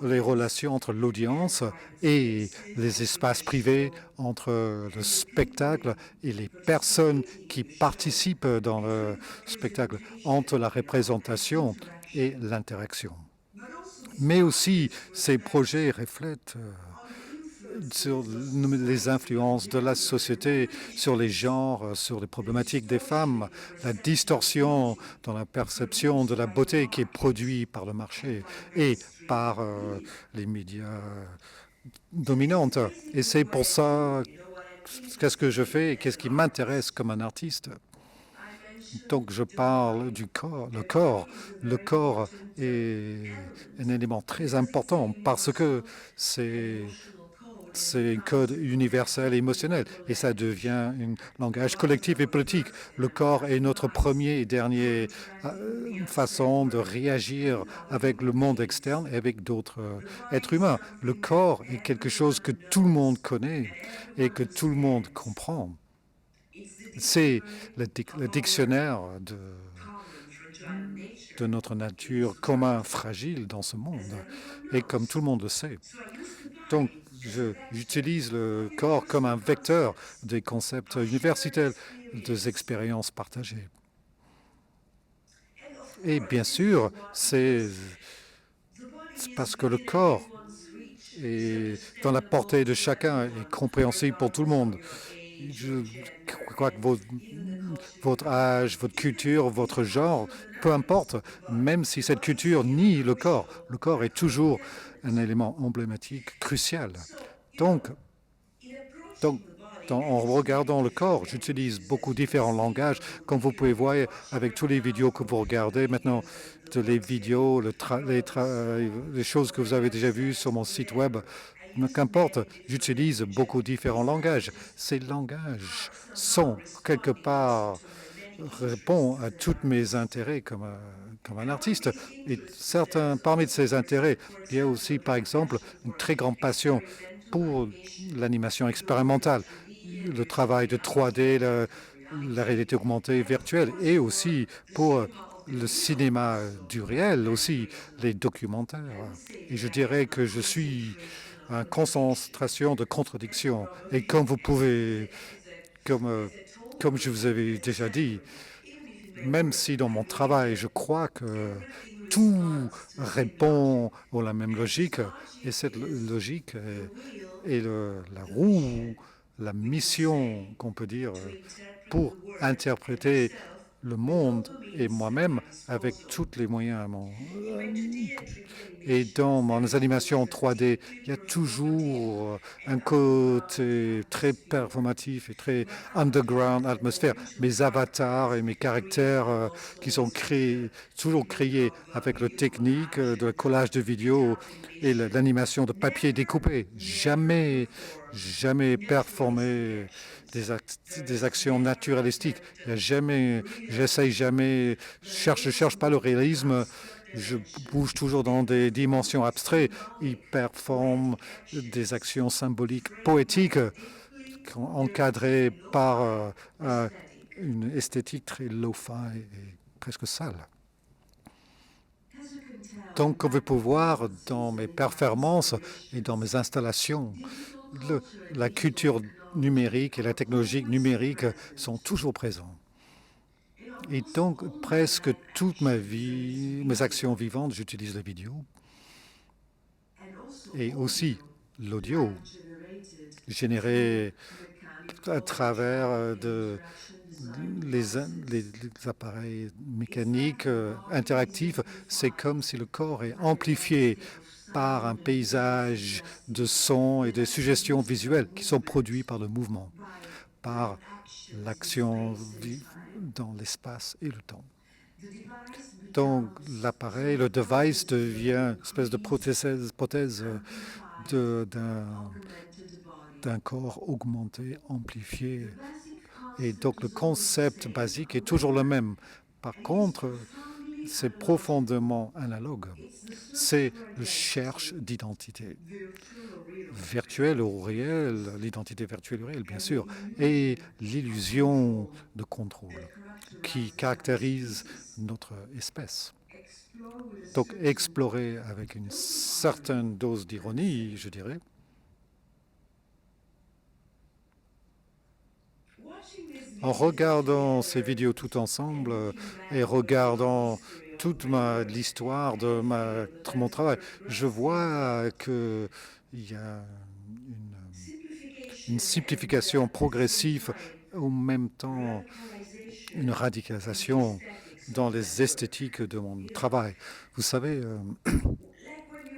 les relations entre l'audience et les espaces privés, entre le spectacle et les personnes qui participent dans le spectacle, entre la représentation et l'interaction. Mais aussi, ces projets reflètent sur les influences de la société, sur les genres, sur les problématiques des femmes, la distorsion dans la perception de la beauté qui est produite par le marché et par les médias dominantes. Et c'est pour ça qu'est-ce que je fais et qu'est-ce qui m'intéresse comme un artiste. Donc je parle du corps. Le corps est un élément très important parce que c'est un code universel et émotionnel et ça devient un langage collectif et politique. Le corps est notre premier et dernier façon de réagir avec le monde externe et avec d'autres êtres humains. Le corps est quelque chose que tout le monde connaît et que tout le monde comprend. C'est le dictionnaire de notre nature commun fragile dans ce monde et comme tout le monde le sait. Donc, j'utilise le corps comme un vecteur des concepts universitaires, des expériences partagées. Et bien sûr, c'est parce que le corps est dans la portée de chacun et compréhensible pour tout le monde. Je crois que votre âge, votre culture, votre genre, peu importe, même si cette culture nie le corps est toujours un élément emblématique crucial. Donc en regardant le corps, j'utilise beaucoup différents langages, comme vous pouvez voir avec tous les vidéos que vous regardez maintenant, les vidéos, les choses que vous avez déjà vues sur mon site web. Qu'importe, j'utilise beaucoup différents langages. Ces langages sont quelque part répondent à tous mes intérêts comme un artiste. Et parmi ces intérêts, il y a aussi, par exemple, une très grande passion pour l'animation expérimentale, le travail de 3D, la réalité augmentée virtuelle, et aussi pour le cinéma du réel, aussi les documentaires. Et je dirais que je suis en concentration de contradictions. Et comme vous pouvez, comme je vous avais déjà dit, même si dans mon travail, je crois que tout répond à la même logique, et cette logique est la roue, la mission, qu'on peut dire, pour interpréter le monde et moi-même avec tous les moyens. Et dans mes animations 3D, il y a toujours un côté très performatif et très underground atmosphère. Mes avatars et mes caractères qui sont toujours créés avec la technique de collage de vidéos et l'animation de papier découpé. Jamais performé des actions naturalistiques. J'essaye jamais, je cherche pas le réalisme. Je bouge toujours dans des dimensions abstraites. Il performe des actions symboliques, poétiques, encadrées par une esthétique très lo-fi et presque sale. Donc, comme vous pouvez voir dans mes performances et dans mes installations, la culture numérique et la technologie numérique sont toujours présents. Et donc, presque toute ma vie, mes actions vivantes, j'utilise la vidéo et aussi l'audio. générés à travers les appareils mécaniques interactifs. C'est comme si le corps est amplifié par un paysage de sons et de suggestions visuelles qui sont produits par le mouvement, par l'action dans l'espace et le temps. Donc l'appareil, le device devient une espèce de prothèse d'un corps augmenté, amplifié. Et donc le concept basique est toujours le même. Par contre, c'est profondément analogue. C'est le cherche d'identité virtuelle ou réelle, l'identité virtuelle ou réelle, bien sûr, et l'illusion de contrôle qui caractérise notre espèce. Donc explorer avec une certaine dose d'ironie, je dirais. En regardant ces vidéos tout ensemble et regardant toute l'histoire de mon travail, je vois qu'il y a une simplification progressive, en même temps une radicalisation dans les esthétiques de mon travail. Vous savez,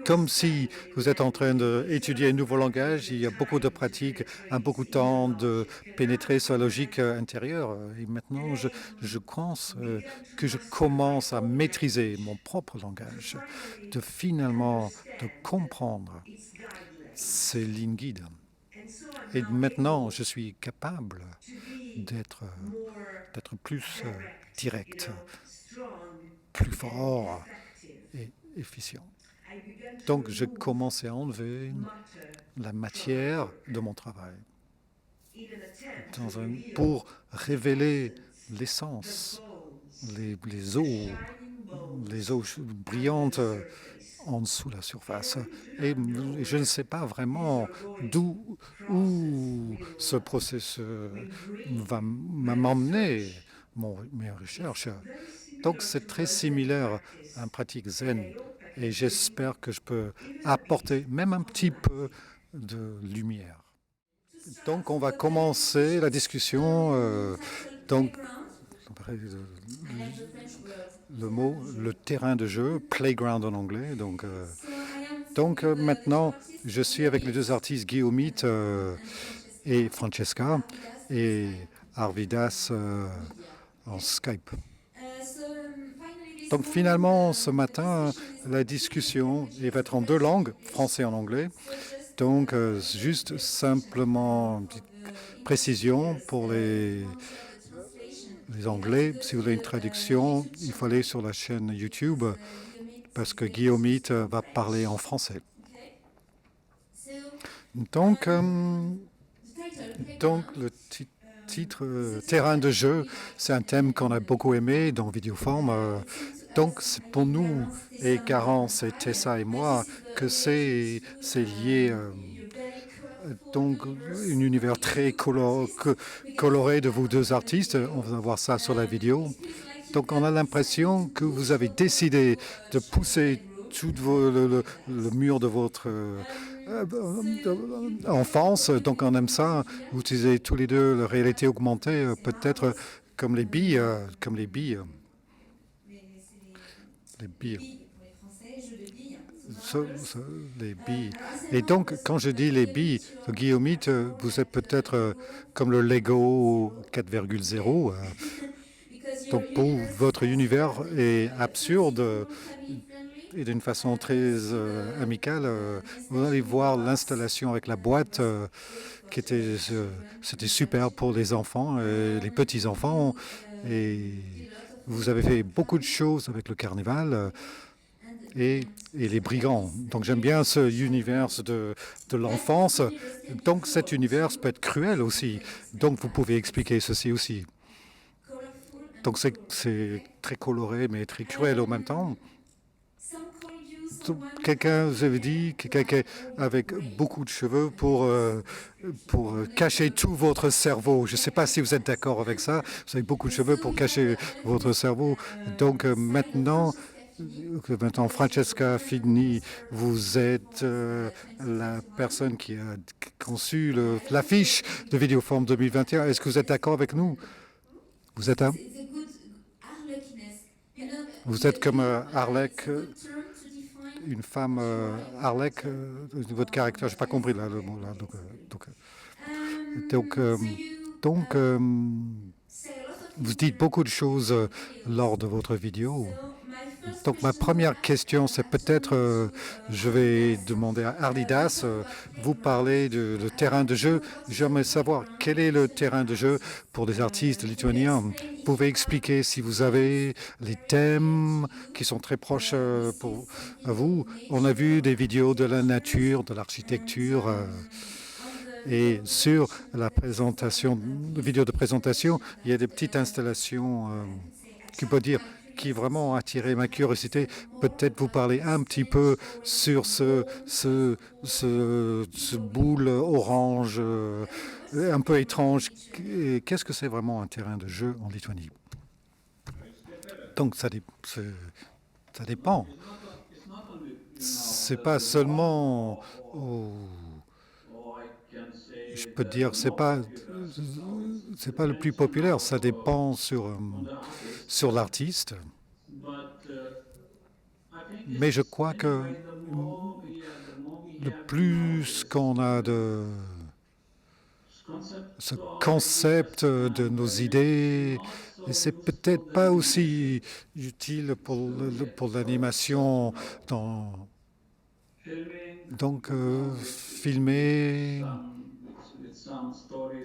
comme si vous êtes en train d'étudier un nouveau langage, il y a beaucoup de pratiques, beaucoup de temps de pénétrer sa logique intérieure. Et maintenant, je pense que je commence à maîtriser mon propre langage, finalement de comprendre ces lignes guides. Et maintenant, je suis capable d'être plus direct, plus fort et efficient. Donc, je commence à enlever la matière de mon travail pour révéler l'essence, les eaux brillantes en dessous de la surface. Et je ne sais pas vraiment où ce processus va m'emmener, mes recherches. Donc, c'est très similaire à une pratique zen. Et j'espère que je peux apporter même un petit peu de lumière. Donc, on va commencer la discussion. Donc, le terrain de jeu, playground en anglais. Donc maintenant, je suis avec les deux artistes Guillaume et Francesca et Arvidas en Skype. Donc finalement, ce matin, la discussion va être en deux langues, français et en anglais. Donc juste simplement une petite précision pour les Anglais. Si vous voulez une traduction, il faut aller sur la chaîne YouTube parce que Guillaume va parler en français. Donc le titre terrain de jeu, c'est un thème qu'on a beaucoup aimé dans Vidéoforme. Donc pour nous, et Garance et Tessa et moi, que c'est lié donc un univers très coloré de vous deux artistes. On va voir ça sur la vidéo. Donc on a l'impression que vous avez décidé de pousser tout le mur de votre enfance. Donc on aime ça. Vous utilisez tous les deux la réalité augmentée, peut-être comme les billes. Les billes. Et donc, quand je dis les billes, Guillaume, vous êtes peut-être comme le Lego 4.0. Donc, pour votre univers est absurde et d'une façon très amicale. Vous allez voir l'installation avec la boîte qui c'était super pour les enfants, les petits-enfants. Et vous avez fait beaucoup de choses avec le carnaval. Et les brigands. Donc j'aime bien ce univers de l'enfance. Donc cet univers peut être cruel aussi. Donc vous pouvez expliquer ceci aussi. Donc c'est très coloré mais très cruel en même temps. Quelqu'un vous avait dit, quelqu'un avec beaucoup de cheveux pour cacher tout votre cerveau. Je ne sais pas si vous êtes d'accord avec ça. Vous avez beaucoup de cheveux pour cacher votre cerveau. Donc maintenant, maintenant, Francesca Fini, vous êtes la personne qui a conçu l'affiche de Vidéoform 2021. Est-ce que vous êtes d'accord avec nous? Vous êtes, vous êtes comme Arlec, une femme Arlec, au niveau de caractère. Je n'ai pas compris là, le mot là. Donc, vous dites beaucoup de choses lors de votre vidéo. Donc ma première question, c'est peut-être, je vais demander à Arlidas, vous parlez de terrain de jeu. J'aimerais savoir quel est le terrain de jeu pour des artistes lituaniens. Vous pouvez expliquer si vous avez les thèmes qui sont très proches à vous. On a vu des vidéos de la nature, de l'architecture. Et sur la présentation, vidéo de présentation, il y a des petites installations qui peut dire qui vraiment ont attiré ma curiosité. Peut-être vous parler un petit peu sur ce boule orange un peu étrange. Qu'est-ce que c'est vraiment un terrain de jeu en Lituanie? Donc ça dépend. C'est pas seulement... je peux dire, c'est pas le plus populaire, ça dépend sur l'artiste. Mais je crois que le plus qu'on a de ce concept de nos idées, et c'est peut-être pas aussi utile pour l'animation. Donc, filmer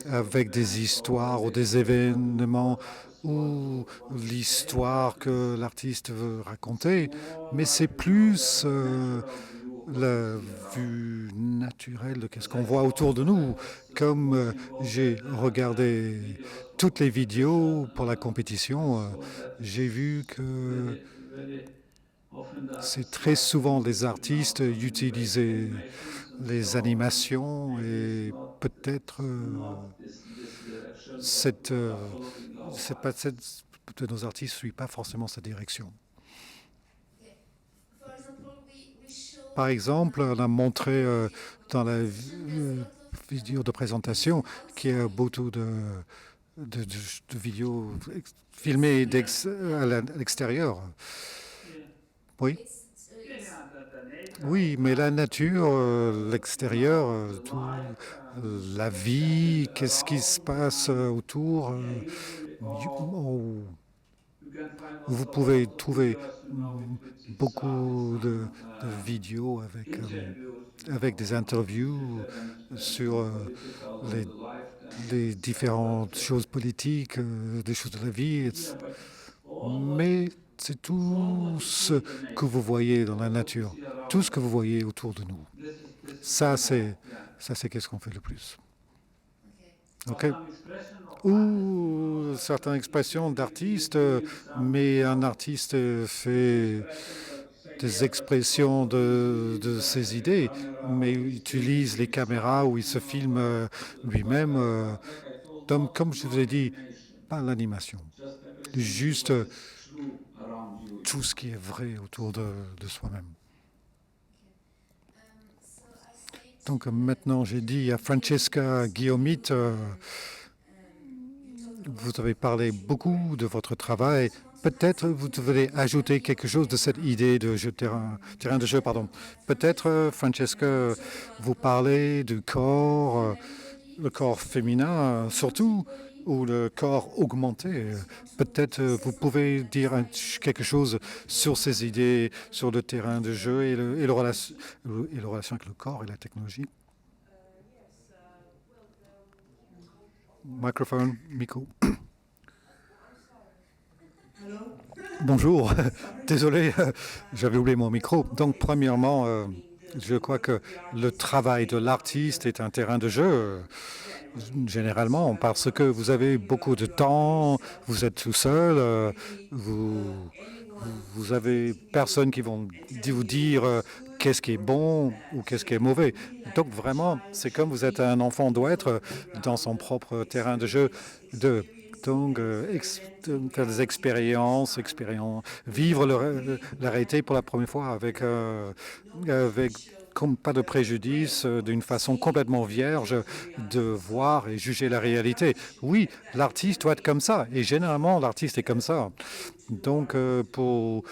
avec des histoires ou des événements ou l'histoire que l'artiste veut raconter, mais c'est plus la vue naturelle de ce qu'on voit autour de nous. Comme j'ai regardé toutes les vidéos pour la compétition, j'ai vu que c'est très souvent les artistes utilisaient les animations et peut-être nos artistes ne suivent pas forcément cette direction. Par exemple, on a montré dans la vidéo de présentation qu'il y a beaucoup de vidéos filmées à l'extérieur. Oui. Oui, mais la nature, l'extérieur, la vie, qu'est-ce qui se passe autour. Vous pouvez trouver beaucoup de vidéos avec des interviews sur les différentes choses politiques, des choses de la vie. Mais c'est tout ce que vous voyez dans la nature, tout ce que vous voyez autour de nous. Ça, c'est qu'est-ce qu'on fait le plus. OK? Ou certaines expressions d'artistes, mais un artiste fait des expressions de ses idées, mais il utilise les caméras où il se filme lui-même. Comme je vous ai dit, pas l'animation, juste tout ce qui est vrai autour de soi-même. Donc maintenant, j'ai dit à Francesca Guillaumit, vous avez parlé beaucoup de votre travail. Peut-être vous devez ajouter quelque chose de cette idée de terrain de jeu. Peut-être, Francesca, vous parlez du corps, le corps féminin surtout, ou le corps augmenté. Peut-être vous pouvez dire quelque chose sur ces idées, sur le terrain de jeu et le relation avec le corps et la technologie. Microphone, micro. Bonjour, désolé, j'avais oublié mon micro. Donc, premièrement, je crois que le travail de l'artiste est un terrain de jeu, généralement, parce que vous avez beaucoup de temps, vous êtes tout seul, vous avez personne qui vont vous dire qu'est-ce qui est bon ou qu'est-ce qui est mauvais. Donc, vraiment, c'est comme vous êtes un enfant doit être dans son propre terrain de jeu, de Donc, faire des expériences, vivre la réalité pour la première fois avec comme pas de préjudice, d'une façon complètement vierge, de voir et juger la réalité. Oui, l'artiste doit être comme ça, et généralement l'artiste est comme ça. Donc, pour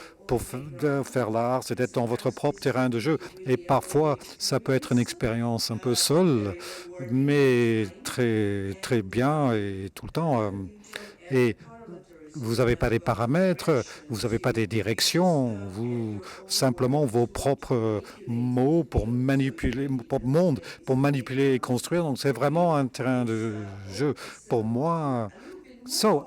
faire l'art, c'est d'être dans votre propre terrain de jeu. Et parfois, ça peut être une expérience un peu seule, mais très, très bien et tout le temps. Et vous n'avez pas des paramètres, vous n'avez pas des directions, vous simplement vos propres mots pour manipuler, vos propres mondes pour manipuler et construire. Donc, c'est vraiment un terrain de jeu. Pour moi,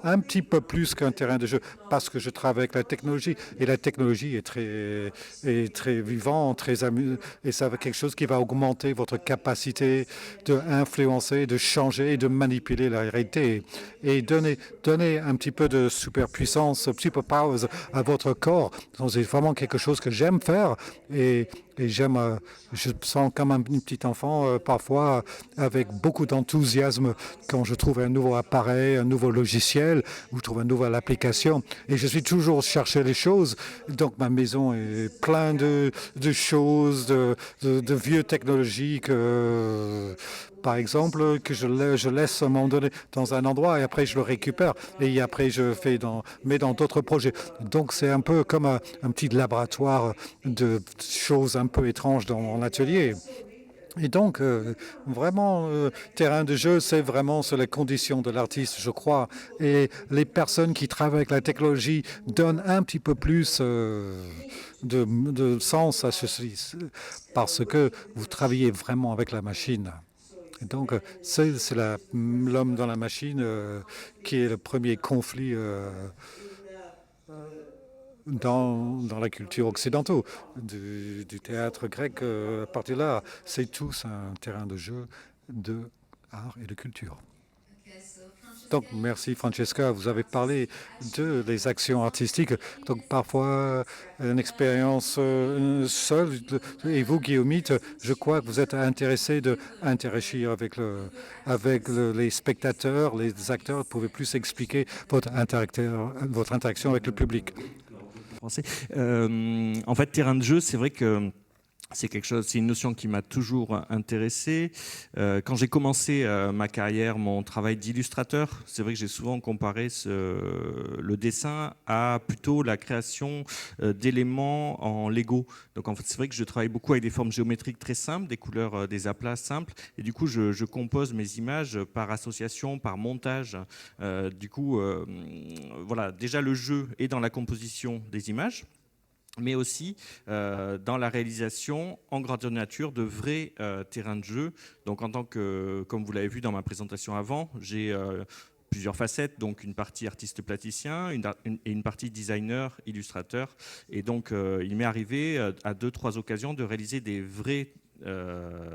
un petit peu plus qu'un terrain de jeu, parce que je travaille avec la technologie, et la technologie est très vivante, très amusante, et ça va quelque chose qui va augmenter votre capacité d'influencer, de changer et de manipuler la réalité, et donner un petit peu de superpuissance, superpowers à votre corps. Donc, c'est vraiment quelque chose que j'aime faire, et j'aime, je sens comme un petit enfant parfois avec beaucoup d'enthousiasme quand je trouve un nouveau appareil, un nouveau logiciel, ou je trouve une nouvelle application. Et je suis toujours chercher les choses. Donc ma maison est pleine de choses, de vieux technologies par exemple, que je laisse à un moment donné dans un endroit et après je le récupère et après je mets dans d'autres projets. Donc c'est un peu comme un petit laboratoire de choses un peu étranges dans mon atelier. Et donc, vraiment, terrain de jeu, c'est vraiment sur les conditions de l'artiste, je crois. Et les personnes qui travaillent avec la technologie donnent un petit peu plus de sens à ceci, parce que vous travaillez vraiment avec la machine. Et donc, c'est l'homme dans la machine qui est le premier conflit dans la culture occidentale, du théâtre grec. À partir de là, c'est tous un terrain de jeu de art et de culture. Donc, merci Francesca. Vous avez parlé des actions artistiques. Donc, parfois, une expérience seule. Et vous, Guillaumite, je crois que vous êtes intéressé d'interagir avec les spectateurs, les acteurs. Vous pouvez plus expliquer votre interaction avec le public. En fait, terrain de jeu, c'est vrai que c'est une notion qui m'a toujours intéressé. Quand j'ai commencé ma carrière, mon travail d'illustrateur, c'est vrai que j'ai souvent comparé le dessin à plutôt la création d'éléments en Lego. Donc en fait, c'est vrai que je travaille beaucoup avec des formes géométriques très simples, des couleurs, des aplats simples, et du coup, je compose mes images par association, par montage. Voilà, déjà le jeu est dans la composition des images, mais aussi dans la réalisation en grandeur nature de vrais terrains de jeu. Donc en tant que, comme vous l'avez vu dans ma présentation avant, j'ai plusieurs facettes, donc une partie artiste plasticien et une partie designer, illustrateur. Et donc il m'est arrivé à 2-3 occasions de réaliser des vraies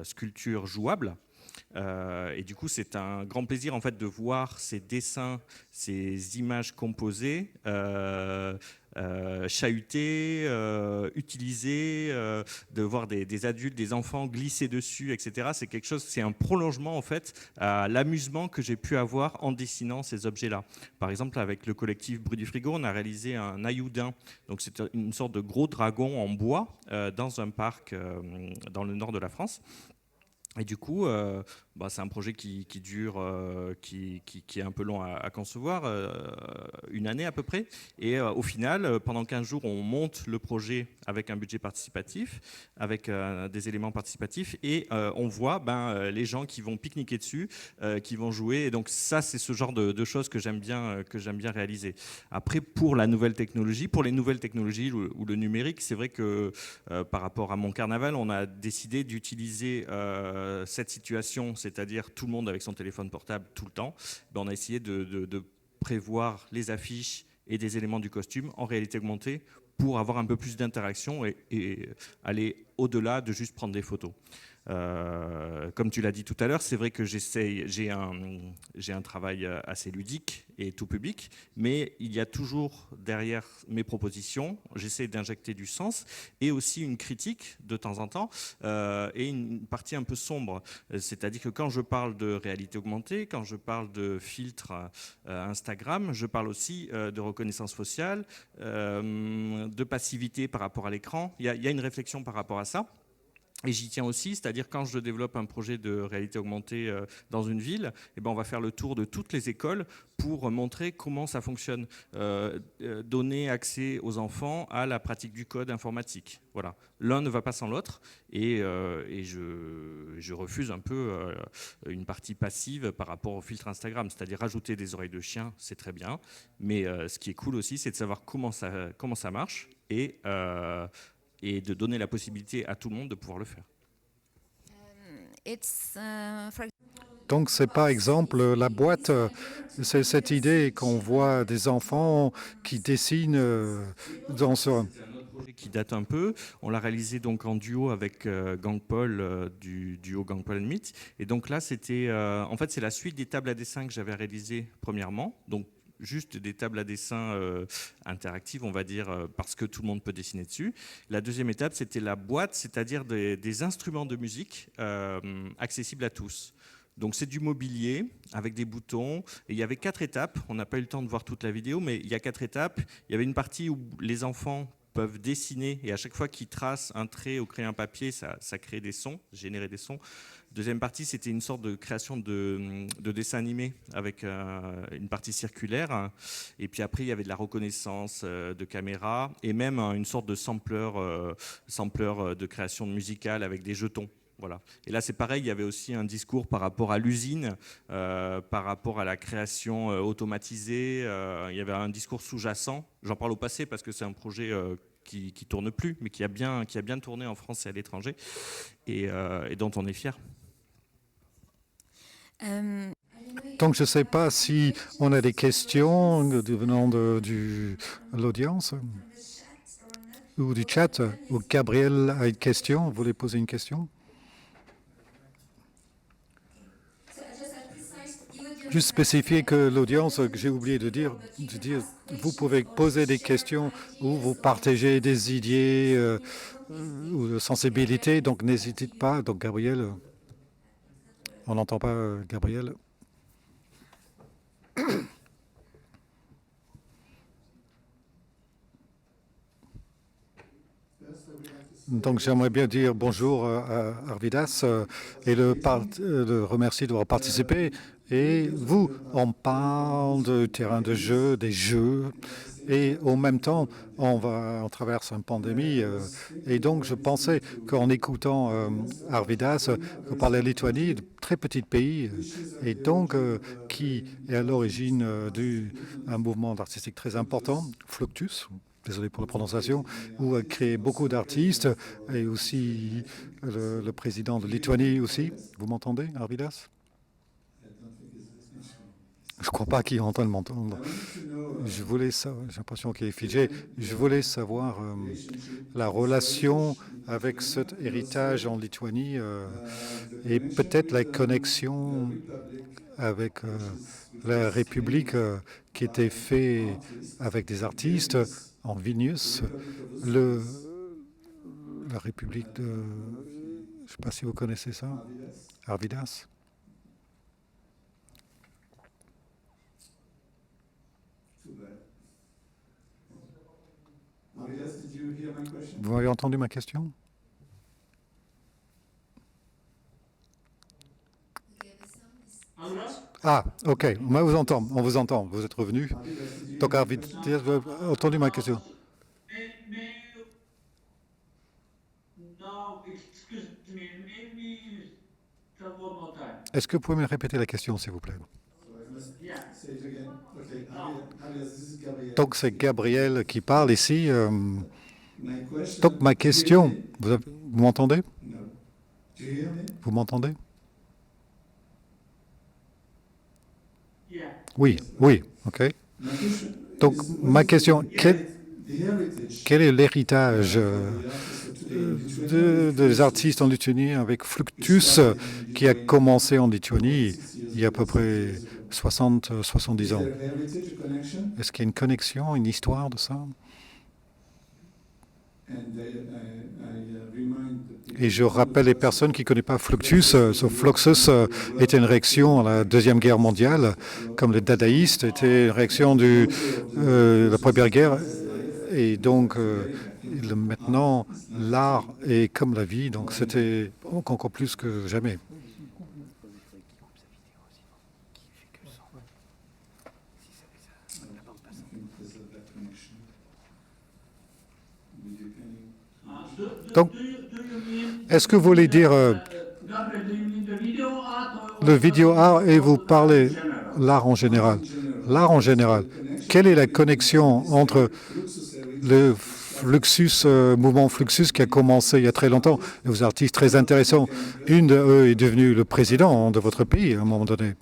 sculptures jouables. Et du coup, c'est un grand plaisir en fait de voir ces dessins, ces images composées, chahuter, utiliser, de voir des adultes, des enfants glisser dessus, etc. C'est quelque chose, c'est un prolongement en fait à l'amusement que j'ai pu avoir en dessinant ces objets-là. Par exemple, avec le collectif Bruit du Frigo, on a réalisé un Ayoudin. Donc c'est une sorte de gros dragon en bois dans un parc dans le nord de la France. Et du coup, c'est un projet qui dure, qui est un peu long à concevoir, une année à peu près. Et au final, pendant 15 jours, on monte le projet avec un budget participatif, avec des éléments participatifs, et on voit les gens qui vont pique-niquer dessus, qui vont jouer. Et donc ça, c'est ce genre de choses que j'aime bien réaliser. Après, pour les nouvelles technologies ou le numérique, c'est vrai que par rapport à mon carnaval, on a décidé d'utiliser cette situation, c'est-à-dire tout le monde avec son téléphone portable tout le temps. On a essayé de prévoir les affiches et des éléments du costume en réalité augmentée pour avoir un peu plus d'interaction et aller au-delà de juste prendre des photos. Comme tu l'as dit tout à l'heure, c'est vrai que j'ai un travail assez ludique et tout public, mais il y a toujours derrière mes propositions, j'essaie d'injecter du sens et aussi une critique de temps en temps et une partie un peu sombre. C'est-à-dire que quand je parle de réalité augmentée, quand je parle de filtres Instagram, je parle aussi de reconnaissance faciale, de passivité par rapport à l'écran. Il y a une réflexion par rapport à ça. Et j'y tiens aussi, c'est-à-dire quand je développe un projet de réalité augmentée dans une ville, eh ben on va faire le tour de toutes les écoles pour montrer comment ça fonctionne, donner accès aux enfants à la pratique du code informatique. Voilà. L'un ne va pas sans l'autre et je refuse un peu une partie passive par rapport au filtre Instagram, c'est-à-dire rajouter des oreilles de chien, c'est très bien, mais ce qui est cool aussi, c'est de savoir comment ça marche et de donner la possibilité à tout le monde de pouvoir le faire. Donc, c'est par exemple la boîte, c'est cette idée qu'on voit des enfants qui dessinent dans ce... C'est un autre projet qui date un peu. On l'a réalisé donc en duo avec Gangpol du duo Gangpol & Meet. Et donc là, c'était, en fait, c'est la suite des tables à dessin que j'avais réalisées premièrement. Donc juste des tables à dessin interactives, on va dire, parce que tout le monde peut dessiner dessus. La deuxième étape, c'était la boîte, c'est-à-dire des instruments de musique accessibles à tous. Donc c'est du mobilier avec des boutons. Et il y avait 4 étapes. On n'a pas eu le temps de voir toute la vidéo, mais il y a 4 étapes. Il y avait une partie où les enfants peuvent dessiner et à chaque fois qu'ils tracent un trait ou créent un papier, ça crée des sons, générer des sons. Deuxième partie, c'était une sorte de création de dessin animé avec une partie circulaire. Et puis après, il y avait de la reconnaissance de caméra et même une sorte de sampler de création musicale avec des jetons. Voilà. Et là, c'est pareil, il y avait aussi un discours par rapport à l'usine, par rapport à la création automatisée. Il y avait un discours sous-jacent. J'en parle au passé parce que c'est un projet qui tourne plus, mais qui a bien tourné en France et à l'étranger, et dont on est fier. Donc, je ne sais pas si on a des questions venant de l'audience ou du chat, ou Gabriel a une question, vous voulez poser une question? Juste spécifier que l'audience, que j'ai oublié de dire, vous pouvez poser des questions ou vous partagez des idées ou de sensibilité, donc n'hésitez pas. Donc Gabriel, on n'entend pas Gabriel. Donc j'aimerais bien dire bonjour à Arvidas et le remercier d'avoir participé. Et vous, on parle de terrain de jeu, des jeux, et en même temps, on traverse une pandémie. Et donc je pensais qu'en écoutant Arvidas, on parlait de Lituanie, de très petit pays, et donc qui est à l'origine d'un mouvement artistique très important, Fluctus. Désolé pour la prononciation, où a créé beaucoup d'artistes, et aussi le président de Lituanie aussi. Vous m'entendez, Arvidas? Je ne crois pas qu'il est en train de m'entendre. Je voulais savoir, j'ai l'impression qu'il est figé. Je voulais savoir la relation avec cet héritage en Lituanie et peut-être la connexion avec la République qui était faite avec des artistes en Vilnius, la République de... Je ne sais pas si vous connaissez ça, Arvidas. Vous avez entendu ma question? Ah, ok, on vous entend, vous êtes revenu. Donc, Arvidas, vous avez entendu ma question? Est-ce que vous pouvez me répéter la question, s'il vous plaît? Donc, c'est Gabriel qui parle ici. Donc, ma question, vous m'entendez? Vous m'entendez? Oui, ok. Donc, ma question, quel est l'héritage des artistes en Lituanie avec Fluctus qui a commencé en Lituanie il y a à peu près 60-70 ans. Est-ce qu'il y a une connexion, une histoire de ça? Et je rappelle les personnes qui ne connaissent pas Fluxus. Fluxus était une réaction à la Deuxième Guerre mondiale, comme les dadaïstes étaient une réaction de la Première Guerre. Et donc, maintenant, l'art est comme la vie, donc c'était encore plus que jamais. Donc, est-ce que vous voulez dire le vidéo art et vous parlez l'art en général? L'art en général. Quelle est la connexion entre le Fluxus, mouvement Fluxus qui a commencé il y a très longtemps, et vos artistes très intéressants? Une d'eux est devenue le président de votre pays à un moment donné.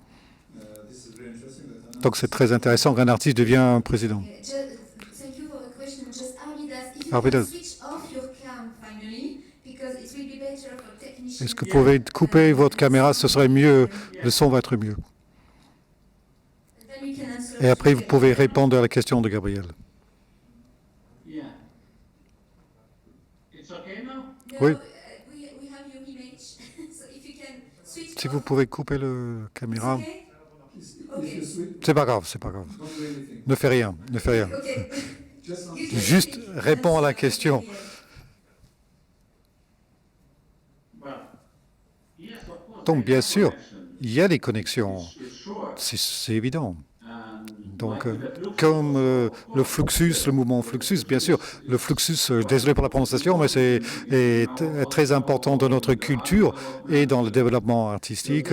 Donc c'est très intéressant qu'un artiste devienne président. Arvidas. Est-ce que vous pouvez couper votre caméra? Ce serait mieux, le son va être mieux. Et après, vous pouvez répondre à la question de Gabriel. Oui. Si vous pouvez couper la caméra. C'est pas grave, c'est pas grave. Ne fais rien, ne fais rien. Juste réponds à la question. Donc, bien sûr, il y a des connexions. C'est évident. Donc, comme le Fluxus, le mouvement Fluxus, bien sûr, le Fluxus, désolé pour la prononciation, mais c'est très important dans notre culture et dans le développement artistique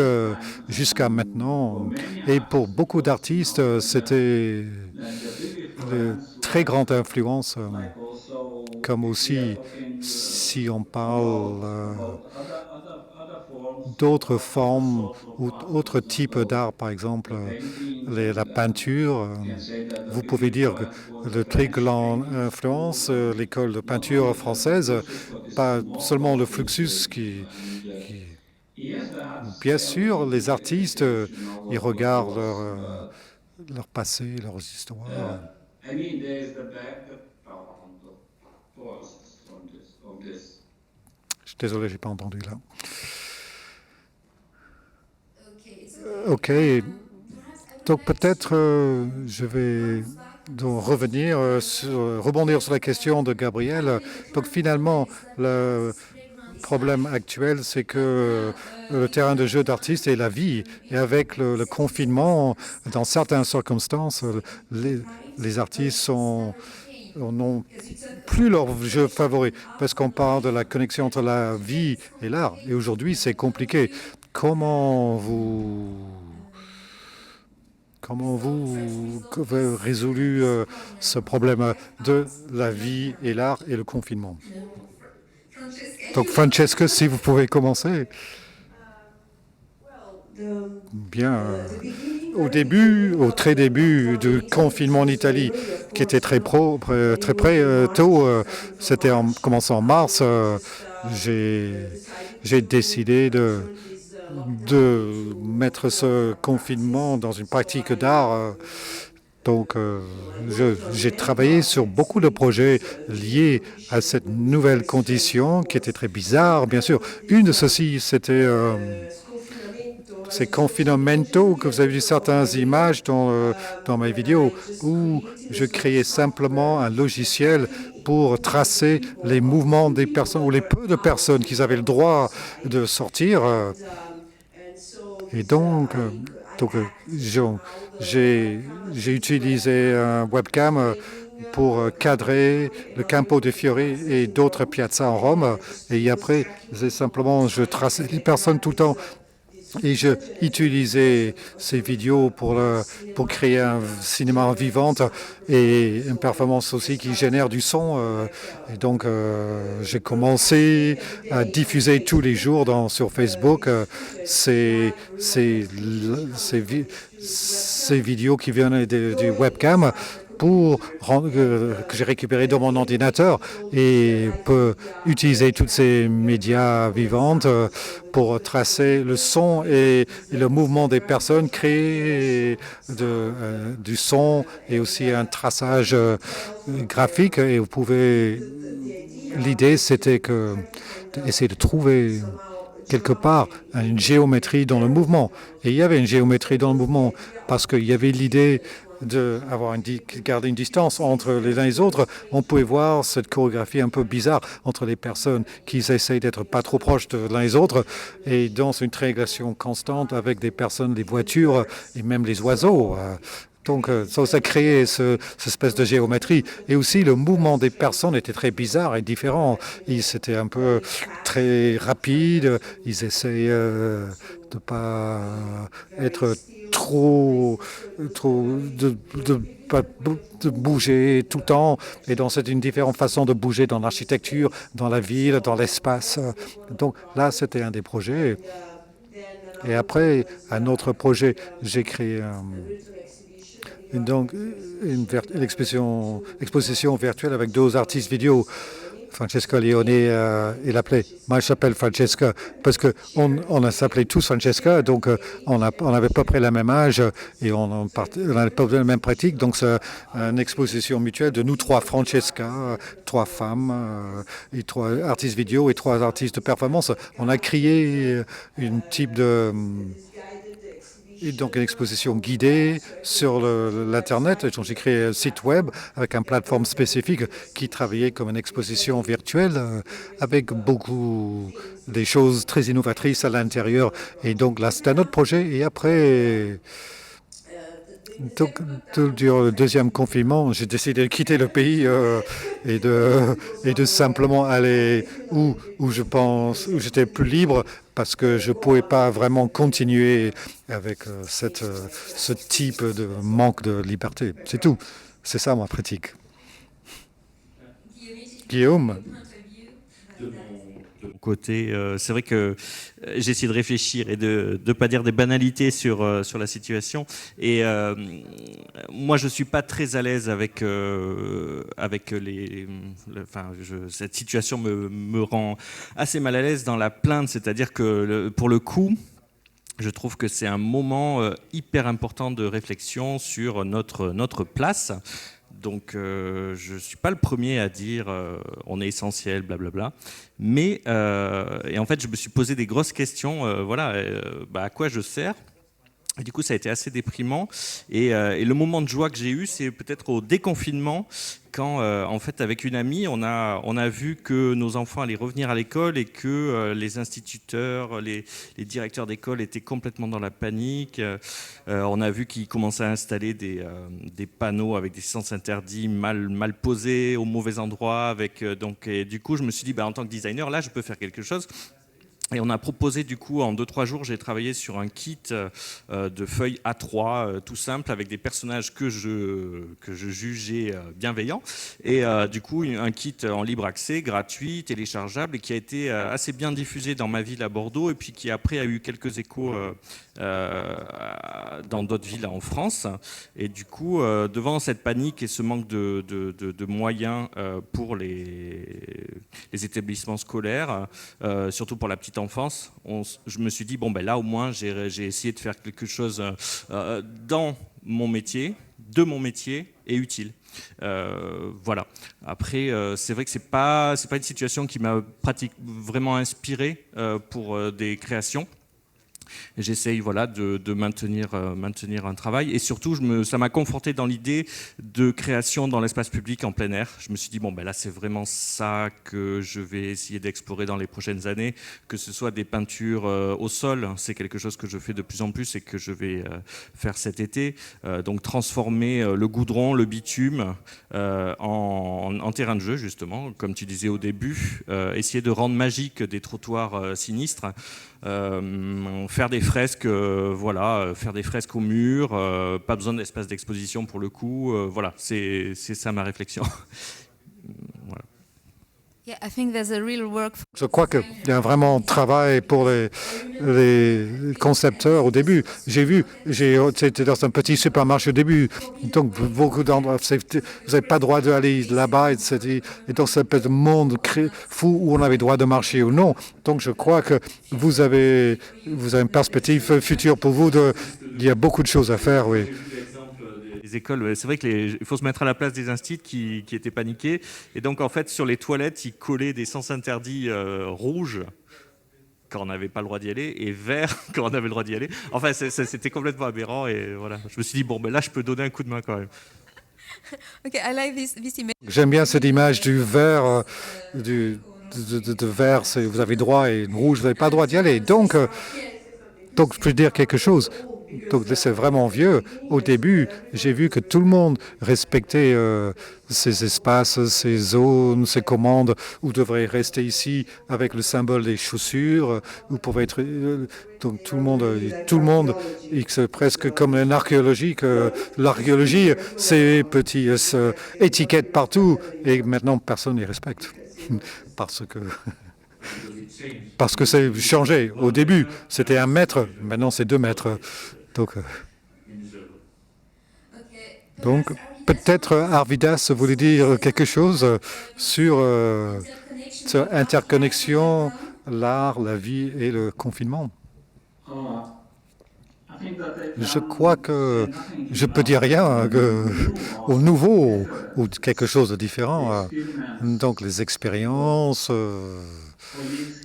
jusqu'à maintenant. Et pour beaucoup d'artistes, c'était de très grande influence, comme aussi, si on parle d'autres formes ou d'autres types d'art, par exemple la peinture. Vous pouvez dire que le très grande influence, l'école de peinture française, pas seulement le Fluxus Bien sûr, les artistes, ils regardent leur passé, leurs histoires. Je suis désolé, je n'ai pas entendu là. OK. Donc peut-être je vais donc rebondir sur la question de Gabriel. Donc finalement, le problème actuel, c'est que le terrain de jeu d'artiste est la vie. Et avec le confinement, dans certaines circonstances, les artistes n'ont plus leur jeu favori parce qu'on parle de la connexion entre la vie et l'art. Et aujourd'hui, c'est compliqué. Comment vous avez résolu ce problème de la vie et l'art et le confinement? Donc, Francesca, si vous pouvez commencer. Bien. Au très début du confinement en Italie, qui était très tôt, c'était en commençant en mars, j'ai décidé de mettre ce confinement dans une pratique d'art. Donc, j'ai travaillé sur beaucoup de projets liés à cette nouvelle condition qui était très bizarre, bien sûr. Une de ceux-ci, c'était ces confinamento, que vous avez vu certaines images dans mes vidéos, où je créais simplement un logiciel pour tracer les mouvements des personnes ou les peu de personnes qui avaient le droit de sortir. Et donc j'ai utilisé un webcam pour cadrer le Campo de Fiori et d'autres piazzas en Rome. Et après, je traçais les personnes tout le temps. Et je utilisais ces vidéos pour créer un cinéma vivant et une performance aussi qui génère du son. Et donc, j'ai commencé à diffuser tous les jours sur Facebook ces vidéos qui viennent du webcam que j'ai récupéré dans mon ordinateur et peut utiliser tous ces médias vivantes pour tracer le son et le mouvement des personnes, créer du son et aussi un traçage graphique. Et vous pouvez... L'idée, c'était d'essayer de trouver quelque part une géométrie dans le mouvement. Et il y avait une géométrie dans le mouvement parce qu'il y avait l'idée garder une distance entre les uns et les autres. On pouvait voir cette chorégraphie un peu bizarre entre les personnes qui essayent d'être pas trop proches de l'un et les autres et dans une triangulation constante avec des personnes, les voitures et même les oiseaux. Donc, ça créait cette espèce de géométrie. Et aussi, le mouvement des personnes était très bizarre et différent. C'était un peu très rapide. Ils essayaient de ne pas être de bouger tout le temps. Et donc, c'est une différente façon de bouger dans l'architecture, dans la ville, dans l'espace. Donc, là, c'était un des projets. Et après, un autre projet, j'ai créé donc une exposition virtuelle avec 2 artistes vidéo, Francesca Leone et l'appelait. Moi, je s'appelle Francesca parce qu'on s'appelait tous Francesca, donc on avait à peu près le même âge et on n'avait pas la même pratique. Donc, c'est une exposition mutuelle de nous 3 Francesca, 3 femmes, et 3 artistes vidéo et 3 artistes de performance. On a créé une type de... Et donc une exposition guidée sur l'Internet. J'ai créé un site web avec une plateforme spécifique qui travaillait comme une exposition virtuelle avec beaucoup des choses très innovatrices à l'intérieur. Et donc là, c'est un autre projet. Et après, durant le deuxième confinement, j'ai décidé de quitter le pays et de simplement aller où j'étais plus libre parce que je ne pouvais pas vraiment continuer avec ce type de manque de liberté. C'est tout. C'est ça ma pratique. Guillaume? De mon côté, c'est vrai que j'ai essayé de réfléchir et de ne pas dire des banalités sur la situation. Et moi, je ne suis pas très à l'aise avec cette situation me rend assez mal à l'aise dans la plainte. C'est-à-dire que pour le coup, je trouve que c'est un moment hyper important de réflexion sur notre place. Donc, je ne suis pas le premier à dire on est essentiel, blablabla. Mais, et en fait, je me suis posé des grosses questions. À quoi je sers ? Et du coup, ça a été assez déprimant. Et le moment de joie que j'ai eu, c'est peut-être au déconfinement, quand, en fait, avec une amie, on a vu que nos enfants allaient revenir à l'école et que les instituteurs, les directeurs d'école étaient complètement dans la panique. On a vu qu'ils commençaient à installer des panneaux avec des sens interdits mal posés, au mauvais endroit. Et du coup, je me suis dit, en tant que designer, là, je peux faire quelque chose. Et on a proposé du coup en 2-3 jours, j'ai travaillé sur un kit de feuilles A3 tout simple avec des personnages que je jugeais bienveillants. Et du coup un kit en libre accès, gratuit, téléchargeable et qui a été assez bien diffusé dans ma ville à Bordeaux et puis qui après a eu quelques échos dans d'autres villes en France. Et du coup, devant cette panique et ce manque de moyens pour les établissements scolaires, surtout pour la petite enfance, je me suis dit, là au moins j'ai essayé de faire quelque chose dans mon métier, de mon métier et utile. Voilà. Après, c'est vrai que c'est pas une situation qui m'a vraiment inspiré pour des créations. J'essaye de maintenir un travail et surtout ça m'a conforté dans l'idée de création dans l'espace public en plein air. Je me suis dit là c'est vraiment ça que je vais essayer d'explorer dans les prochaines années, que ce soit des peintures au sol, c'est quelque chose que je fais de plus en plus et que je vais faire cet été, donc transformer le goudron, le bitume en terrain de jeu justement, comme tu disais au début, essayer de rendre magique des trottoirs sinistres. Faire des fresques, faire des fresques au mur, pas besoin d'espace d'exposition pour le coup, c'est ça ma réflexion. Voilà. Yeah, I think there's a real work. Je crois qu'il y a vraiment un travail pour les concepteurs au début. C'était dans un petit supermarché au début, donc beaucoup d'endroits, vous n'avez pas le droit d'aller là-bas, et dans ce petit monde fou où on avait le droit de marcher ou non. Donc je crois que vous avez une perspective future pour vous. Il y a beaucoup de choses à faire, oui. Les écoles, c'est vrai qu'il faut se mettre à la place des instituts qui étaient paniqués. Et donc, en fait, sur les toilettes, ils collaient des sens interdits rouges quand on n'avait pas le droit d'y aller et verts quand on avait le droit d'y aller. Enfin, c'était complètement aberrant. Et voilà, je me suis dit, bon, ben là, je peux donner un coup de main quand même. Okay, I like this image. J'aime bien cette image du vert, de vert, vous avez droit, et rouge, vous n'avez pas le droit d'y aller. Donc, je peux dire quelque chose. Donc, c'est vraiment vieux. Au début, j'ai vu que tout le monde respectait ces espaces, ces zones, ces commandes. Vous devrez rester ici avec le symbole des chaussures. Vous pouvez être. Donc, tout le monde, c'est presque comme l'archéologie. L'archéologie, c'est petites étiquettes partout. Et maintenant, personne ne les respecte. Parce que c'est changé. Au début, c'était 1 mètre. Maintenant, c'est 2 mètres. Donc, peut-être Arvidas voulait dire quelque chose sur interconnexion, l'art, la vie et le confinement. Je crois que je peux dire rien au nouveau ou quelque chose de différent. Donc, les expériences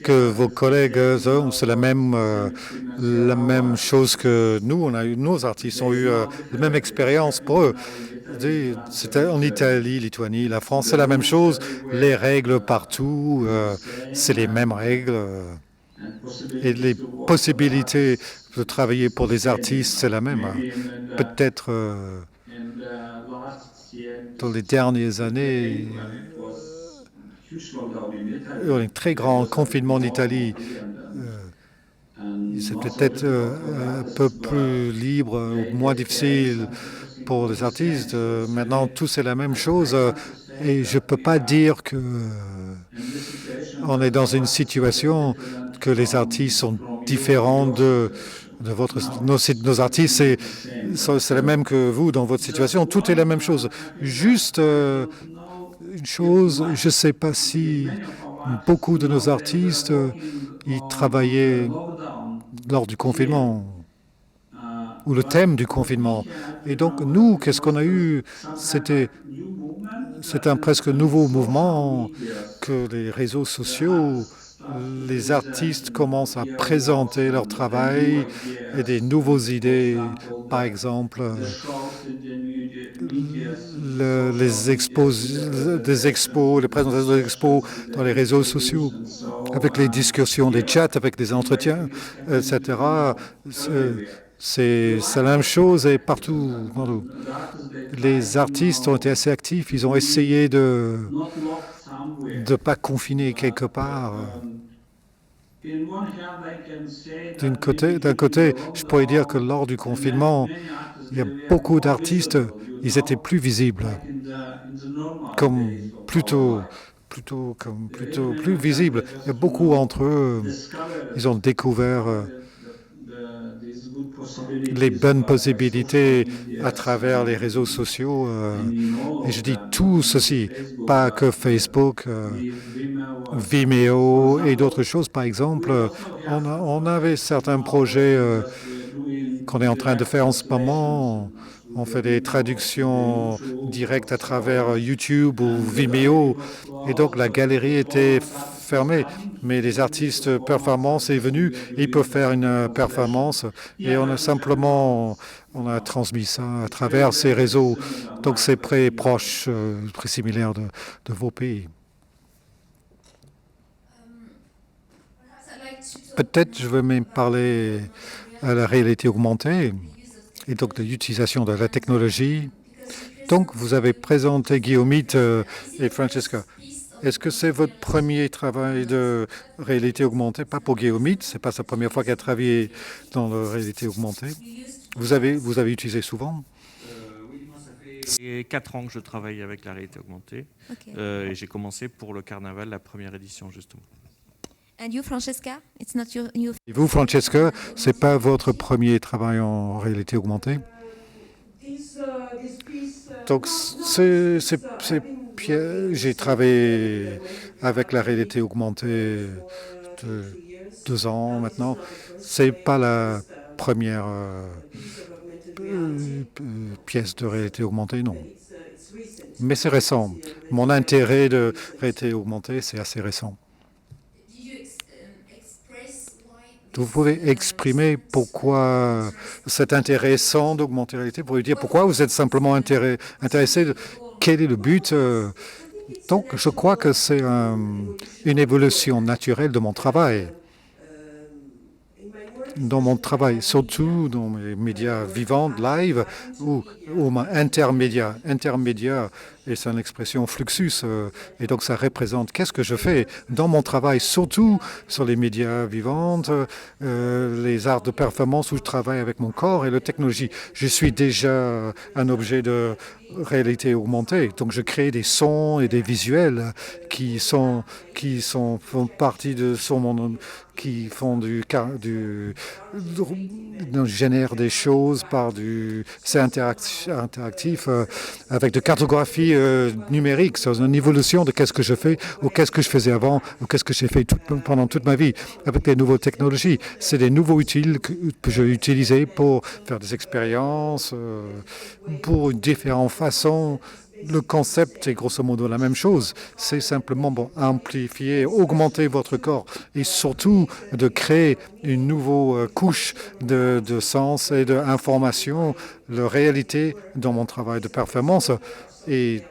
que vos collègues ont, c'est la même chose que nous. Nos artistes ont eu la même expérience pour eux. C'était en Italie, Lituanie, la France, c'est la même chose. Les règles partout, c'est les mêmes règles. Et les possibilités de travailler pour les artistes, c'est la même. Peut-être dans les dernières années, il y a eu un très grand confinement en Italie. C'est peut-être un peu plus libre ou moins difficile pour les artistes. Maintenant, tout c'est la même chose. Et je ne peux pas dire qu'on est dans une situation que les artistes sont différents de nos artistes. C'est la même que vous dans votre situation. Tout est la même chose. Juste une chose, je ne sais pas si beaucoup de nos artistes ils travaillaient lors du confinement ou le thème du confinement. Et donc, nous, qu'est-ce qu'on a eu? C'est un presque nouveau mouvement que les réseaux sociaux, les artistes commencent à présenter leur travail et des nouvelles idées. Par exemple, les expos, les présentations des expos dans les réseaux sociaux, avec les discussions, les chats, avec des entretiens, etc. C'est la même chose et partout. Les artistes ont été assez actifs. Ils ont essayé de ne pas confiner quelque part. D'un côté, je pourrais dire que lors du confinement, il y a beaucoup d'artistes, ils étaient plus visibles, plus visibles. Il y a beaucoup d'entre eux, ils ont découvert les bonnes possibilités à travers les réseaux sociaux. Et je dis tout ceci, pas que Facebook, Vimeo et d'autres choses. Par exemple, on avait certains projets qu'on est en train de faire en ce moment. On fait des traductions directes à travers YouTube ou Vimeo. Et donc, la galerie était fermée. Mais les artistes performants sont venus. Ils peuvent faire une performance. Et on a transmis ça à travers ces réseaux. Donc, c'est très proche, très similaire de vos pays. Peut-être je vais même parler à la réalité augmentée et donc de l'utilisation de la technologie. Donc, vous avez présenté Guillaumite et Francesca. Est-ce que c'est votre premier travail de réalité augmentée? Pas pour Guillaumite, ce n'est pas sa première fois qu'elle a travaillé dans la réalité augmentée. Vous avez utilisé souvent? Oui, moi, ça fait fait 4 ans que je travaille avec la réalité augmentée. Okay. Et j'ai commencé pour le carnaval, la première édition justement. And you, Francesca? It's not your Et vous, Francesca, c'est pas votre premier travail en réalité augmentée? Donc, j'ai travaillé avec la réalité augmentée de 2 ans maintenant. C'est pas la première pièce de réalité augmentée, non. Mais c'est récent. Mon intérêt de réalité augmentée, c'est assez récent. Vous pouvez exprimer pourquoi c'est intéressant d'augmenter la réalité, pour lui dire pourquoi vous êtes simplement intéressé, quel est le but. Donc, je crois que c'est une évolution naturelle de mon travail. Dans mon travail, surtout dans mes médias vivants, live, ou intermédia. Intermédia, et c'est une expression fluxus, et donc ça représente qu'est-ce que je fais dans mon travail, surtout sur les médias vivants, les arts de performance où je travaille avec mon corps et la technologie. Je suis déjà un objet de réalité augmentée, donc je crée des sons et des visuels qui font partie de qui font génèrent des choses c'est interactif avec de cartographie numérique. C'est une évolution de qu'est-ce que je fais ou qu'est-ce que je faisais avant ou qu'est-ce que j'ai fait pendant toute ma vie avec les nouvelles technologies. C'est des nouveaux outils que j'ai utilisés pour faire des expériences, pour différentes façons. Le concept est grosso modo la même chose. C'est simplement amplifier, augmenter votre corps et surtout de créer une nouvelle couche de sens et d'information, la réalité dans mon travail de performance et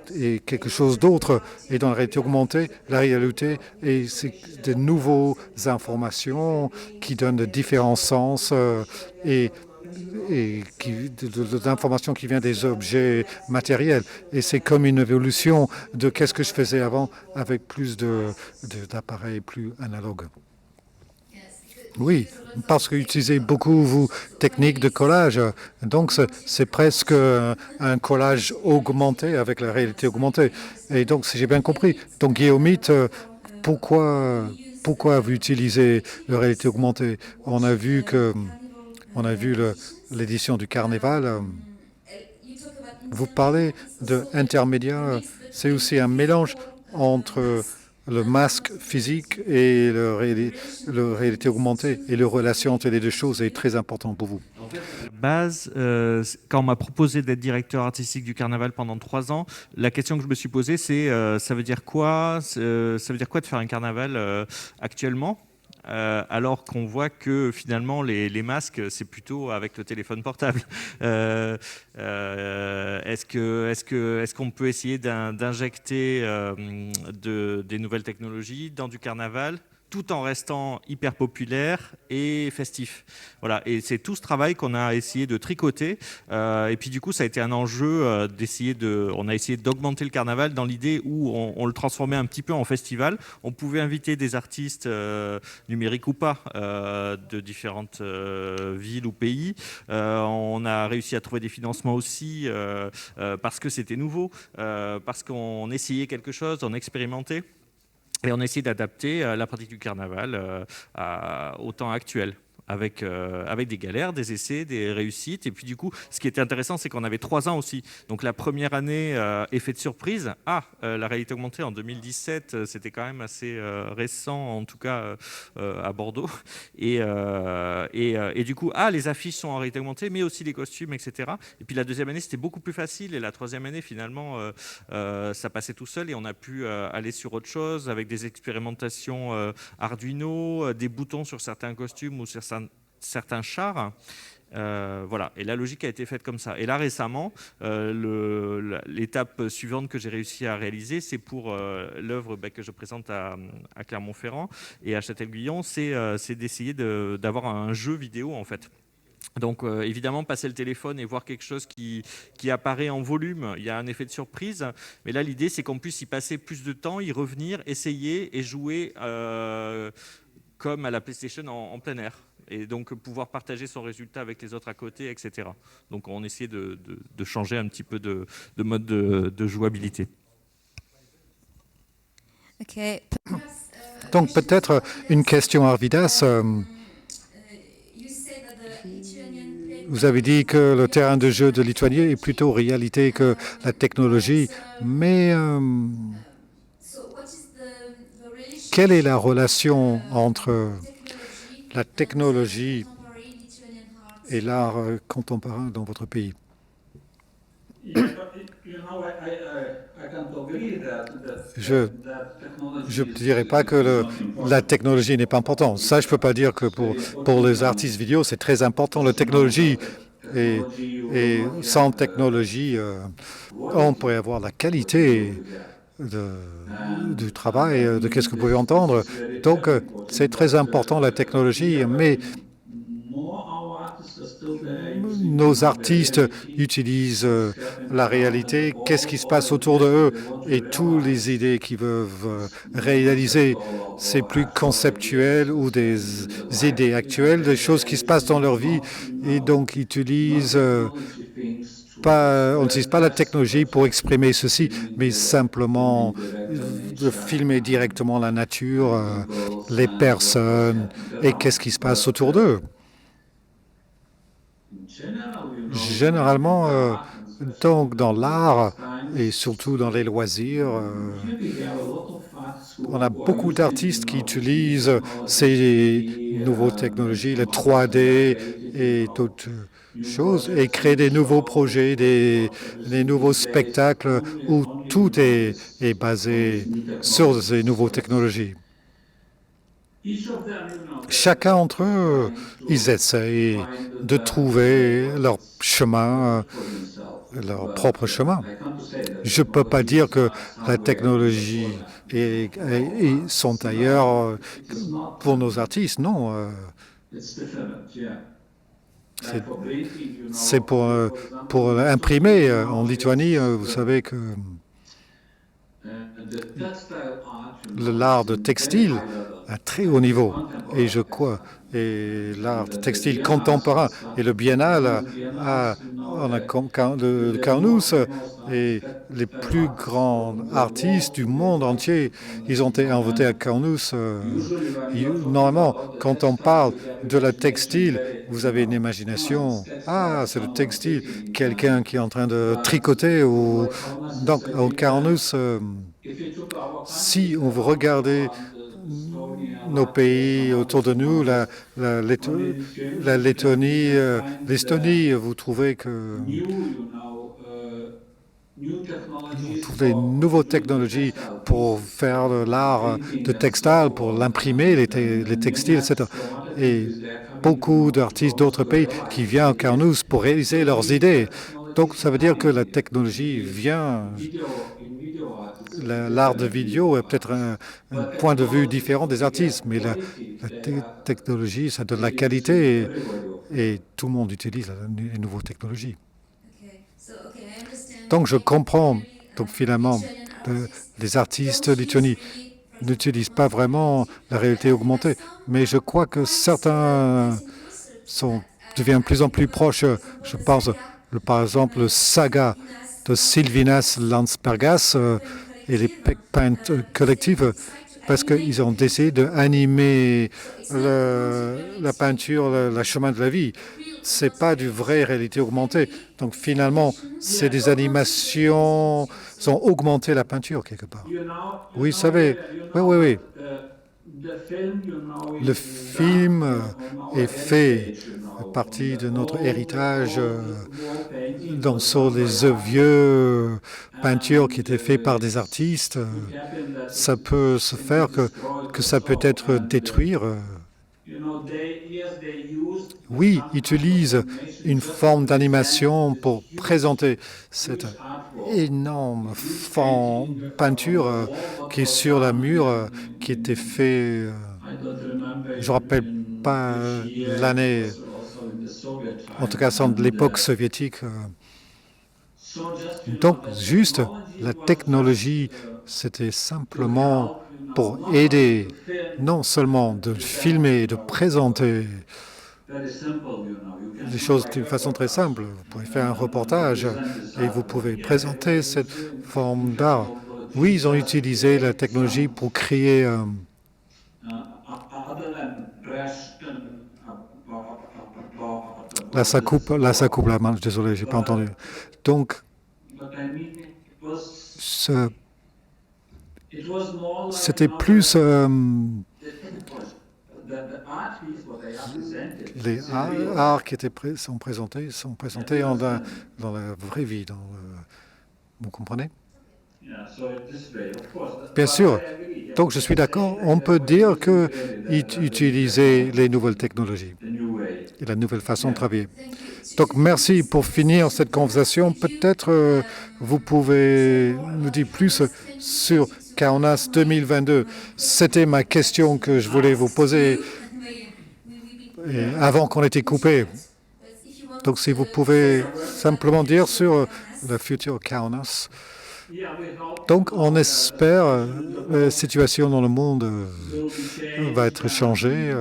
quelque chose d'autre. Et dans la réalité augmentée, la réalité, et c'est de nouvelles informations qui donnent de différents sens et d'informations qui viennent des objets matériels. Et c'est comme une évolution de qu'est-ce que je faisais avant avec plus d'appareils plus analogues. Oui, parce que utilisez beaucoup vos techniques de collage. Donc, c'est presque un collage augmenté avec la réalité augmentée. Et donc, si j'ai bien compris, donc Guillaumite, pourquoi vous utilisez la réalité augmentée? On a vu l'édition du Carnaval. Vous parlez d'intermédiaire. C'est aussi un mélange entre le masque physique et la réalité augmentée. Et la relation entre les deux choses est très importante pour vous. En fait, à la base, quand on m'a proposé d'être directeur artistique du Carnaval pendant 3 ans, la question que je me suis posée, c'est ça veut dire quoi de faire un Carnaval actuellement alors qu'on voit que finalement les masques, c'est plutôt avec le téléphone portable. Est-ce qu'on peut essayer d'injecter des nouvelles technologies dans du carnaval tout en restant hyper populaire et festif. Voilà, et c'est tout ce travail qu'on a essayé de tricoter. Et puis du coup, ça a été un enjeu on a essayé d'augmenter le carnaval dans l'idée où on le transformait un petit peu en festival. On pouvait inviter des artistes numériques ou pas de différentes villes ou pays. On a réussi à trouver des financements aussi parce que c'était nouveau, parce qu'on essayait quelque chose, on expérimentait. Et on essaie d'adapter la pratique du carnaval au temps actuel, avec des galères, des essais, des réussites. Et puis du coup, ce qui était intéressant, c'est qu'on avait 3 ans aussi. Donc la première année, effet de surprise. La réalité augmentée en 2017, c'était quand même assez récent, en tout cas à Bordeaux. Et du coup, les affiches sont en réalité augmentée, mais aussi les costumes, etc. Et puis la deuxième année, c'était beaucoup plus facile. Et la troisième année, finalement, ça passait tout seul. Et on a pu aller sur autre chose, avec des expérimentations Arduino, des boutons sur certains costumes ou sur certains chars. Voilà, et la logique a été faite comme ça. Et là récemment, l'étape suivante que j'ai réussi à réaliser, c'est pour l'œuvre que je présente à Clermont-Ferrand et à Châtel-Guyon, c'est d'essayer d'avoir un jeu vidéo en fait. Donc évidemment, passer le téléphone et voir quelque chose qui apparaît en volume, il y a un effet de surprise. Mais là, l'idée, c'est qu'on puisse y passer plus de temps, y revenir, essayer et jouer comme à la PlayStation en plein air. et donc pouvoir partager son résultat avec les autres à côté, etc. Donc on essayait de changer un petit peu de mode de jouabilité. Okay. Donc peut-être une question à Arvidas. Vous avez dit que le terrain de jeu de Lituanie est plutôt réalité que la technologie, mais quelle est la relation entre la technologie et l'art contemporain dans votre pays? Je ne dirais pas que la technologie n'est pas importante. Ça, je ne peux pas dire que pour les artistes vidéo, c'est très important, la technologie. Et sans technologie, on pourrait avoir la qualité du travail, de ce que vous pouvez entendre. Donc, c'est très important, la technologie, mais nos artistes utilisent la réalité, qu'est-ce qui se passe autour de eux et toutes les idées qu'ils peuvent réaliser. C'est plus conceptuel ou des idées actuelles, des choses qui se passent dans leur vie et donc ils utilisent on n'utilise pas la technologie pour exprimer ceci, mais simplement de filmer directement la nature, les personnes et qu'est-ce qui se passe autour d'eux. Généralement, donc dans l'art et surtout dans les loisirs, on a beaucoup d'artistes qui utilisent ces nouvelles technologies, le 3D et d'autres choses, et créent des nouveaux projets, des nouveaux spectacles où tout est basé sur ces nouvelles technologies. Chacun d'entre eux, ils essayent de trouver leur chemin, leur propre chemin. Je ne peux pas dire que la technologie sont ailleurs pour nos artistes, non. C'est pour imprimer. En Lituanie, vous savez que l'art de textile à très haut niveau, et je crois, et l'art de textile contemporain, et le biennale de Kaunas, et les plus grands artistes du monde entier, ils ont été invités à Kaunas. Normalement, quand on parle de la textile, vous avez une imagination. Ah, c'est le textile, quelqu'un qui est en train de tricoter. Donc, au Kaunas, si on veut regarder nos pays autour de nous, la Lettonie, l'Estonie, vous trouvez que on trouve des nouvelles technologies pour faire de l'art de textile, pour l'imprimer, les textiles, etc. Et beaucoup d'artistes d'autres pays qui viennent à Kaunas pour réaliser leurs idées. Donc, ça veut dire que la technologie vient. L'art de vidéo est peut-être un point de vue différent des artistes, mais la technologie, ça donne la qualité et tout le monde utilise les nouvelles technologies. Donc je comprends, donc finalement, les artistes lituaniens n'utilisent pas vraiment la réalité augmentée, mais je crois que certains deviennent de plus en plus proches. Je pense, par exemple, le saga de Silvinas Landsbergas et les Paint collectives, parce qu'ils ont décidé d'animer la peinture, le chemin de la vie. Ce n'est pas du vrai réalité augmentée. Donc finalement, c'est des animations qui ont augmenté la peinture quelque part. Oui, vous savez, oui. Le film est fait partie de notre héritage sur les vieux peintures qui étaient faites par des artistes. Ça peut se faire que ça peut être détruire. Oui, ils utilisent une forme d'animation pour présenter cette énorme peinture qui est sur la mur, qui était fait, je ne rappelle pas l'année, en tout cas de l'époque soviétique. Donc, juste la technologie, c'était simplement pour aider, non seulement de filmer, de présenter des choses d'une façon très simple. Vous pouvez faire un reportage et vous pouvez présenter cette forme d'art. Oui, ils ont utilisé la technologie pour créer là, ça coupe la main. Désolé, j'ai pas entendu. Donc, c'était plus les arts qui sont présentés dans la vraie vie. Vous comprenez? Bien sûr. Donc, je suis d'accord. On peut dire qu'utiliser les nouvelles technologies et la nouvelle façon de travailler. Donc, merci pour finir cette conversation. Peut-être vous pouvez nous dire plus sur Kaunas 2022. C'était ma question que je voulais vous poser avant qu'on ait été coupé. Donc, si vous pouvez simplement dire sur le futur Kaunas. Donc, on espère la situation dans le monde va être changée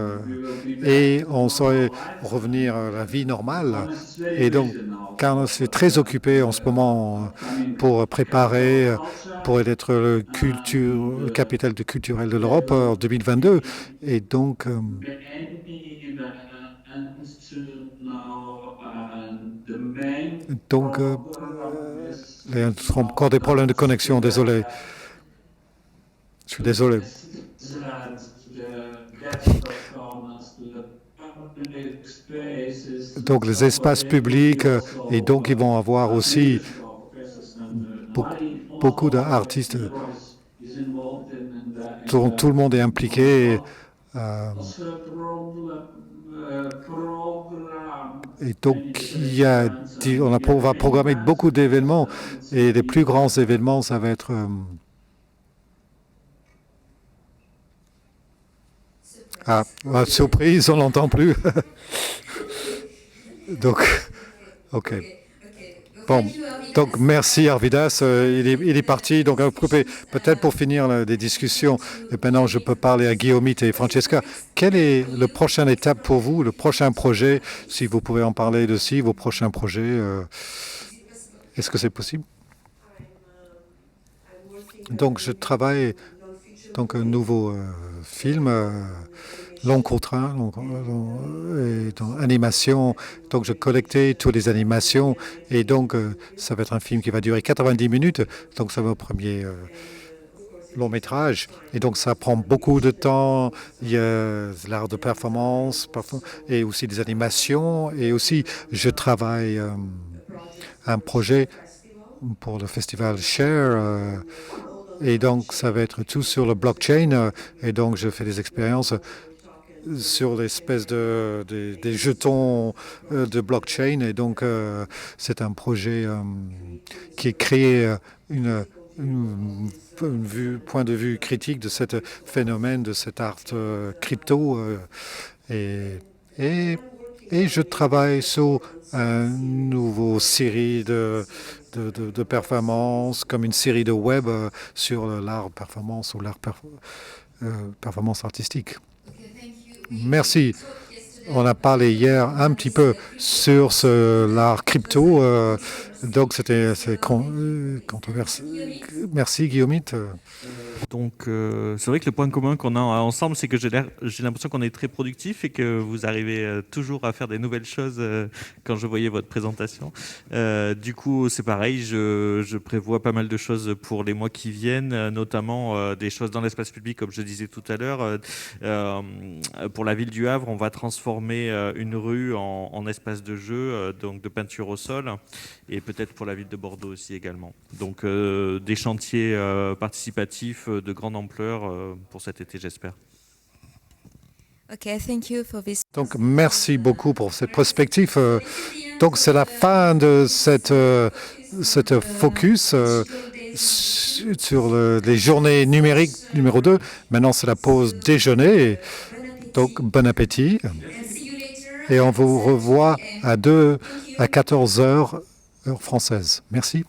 et on saurait revenir à la vie normale. Et donc, Kaunas est très occupé en ce moment pour préparer, pour être le capitale culturelle de l'Europe en 2022. Et donc, il y a encore des problèmes de connexion, désolé. Je suis désolé. Donc les espaces publics, et donc ils vont avoir aussi beaucoup d'artistes dont tout le monde est impliqué. Et donc, on va programmer beaucoup d'événements et les plus grands événements, ça va être surprise, on l'entend plus. Donc, ok. Bon, donc merci Arvidas, il est parti. Donc peut-être pour finir les discussions, et maintenant je peux parler à Guillaumite et Francesca. Quelle est la prochaine étape pour vous, le prochain projet, si vous pouvez en parler dessus, vos prochains projets, est-ce que c'est possible? Donc je travaille donc un nouveau film. Long contrat, et dans animation. Donc, je collectais toutes les animations. Et donc, ça va être un film qui va durer 90 minutes. Donc, c'est mon premier long métrage. Et donc, ça prend beaucoup de temps. Il y a l'art de performance et aussi des animations. Et aussi, je travaille un projet pour le festival Share. Et donc, ça va être tout sur le blockchain. Et donc, je fais des expériences sur l'espèce des jetons de blockchain. Et donc, c'est un projet qui crée point de vue critique de ce phénomène, de cet art crypto. Et je travaille sur une nouvelle série de performances, comme une série de web sur l'art performance ou l'art performance artistique. Merci. On a parlé hier un petit peu sur l'art crypto, donc c'était controversé. Merci Guillaumite. Donc c'est vrai que le point commun qu'on a ensemble, c'est que j'ai l'impression qu'on est très productif et que vous arrivez toujours à faire des nouvelles choses quand je voyais votre présentation. Du coup, c'est pareil, je prévois pas mal de choses pour les mois qui viennent, notamment des choses dans l'espace public, comme je disais tout à l'heure. Pour la ville du Havre, on va transformer une rue en espace de jeu, donc de peinture au sol, et peut-être pour la ville de Bordeaux aussi également. Donc des chantiers participatifs de grande ampleur pour cet été, j'espère. Okay, thank you for this. Donc, merci beaucoup pour cette perspective. Donc, c'est la fin de cette focus sur les journées numériques numéro 2. Maintenant, c'est la pause déjeuner. Donc, bon appétit. Et on vous revoit à 14h, heure française. Merci.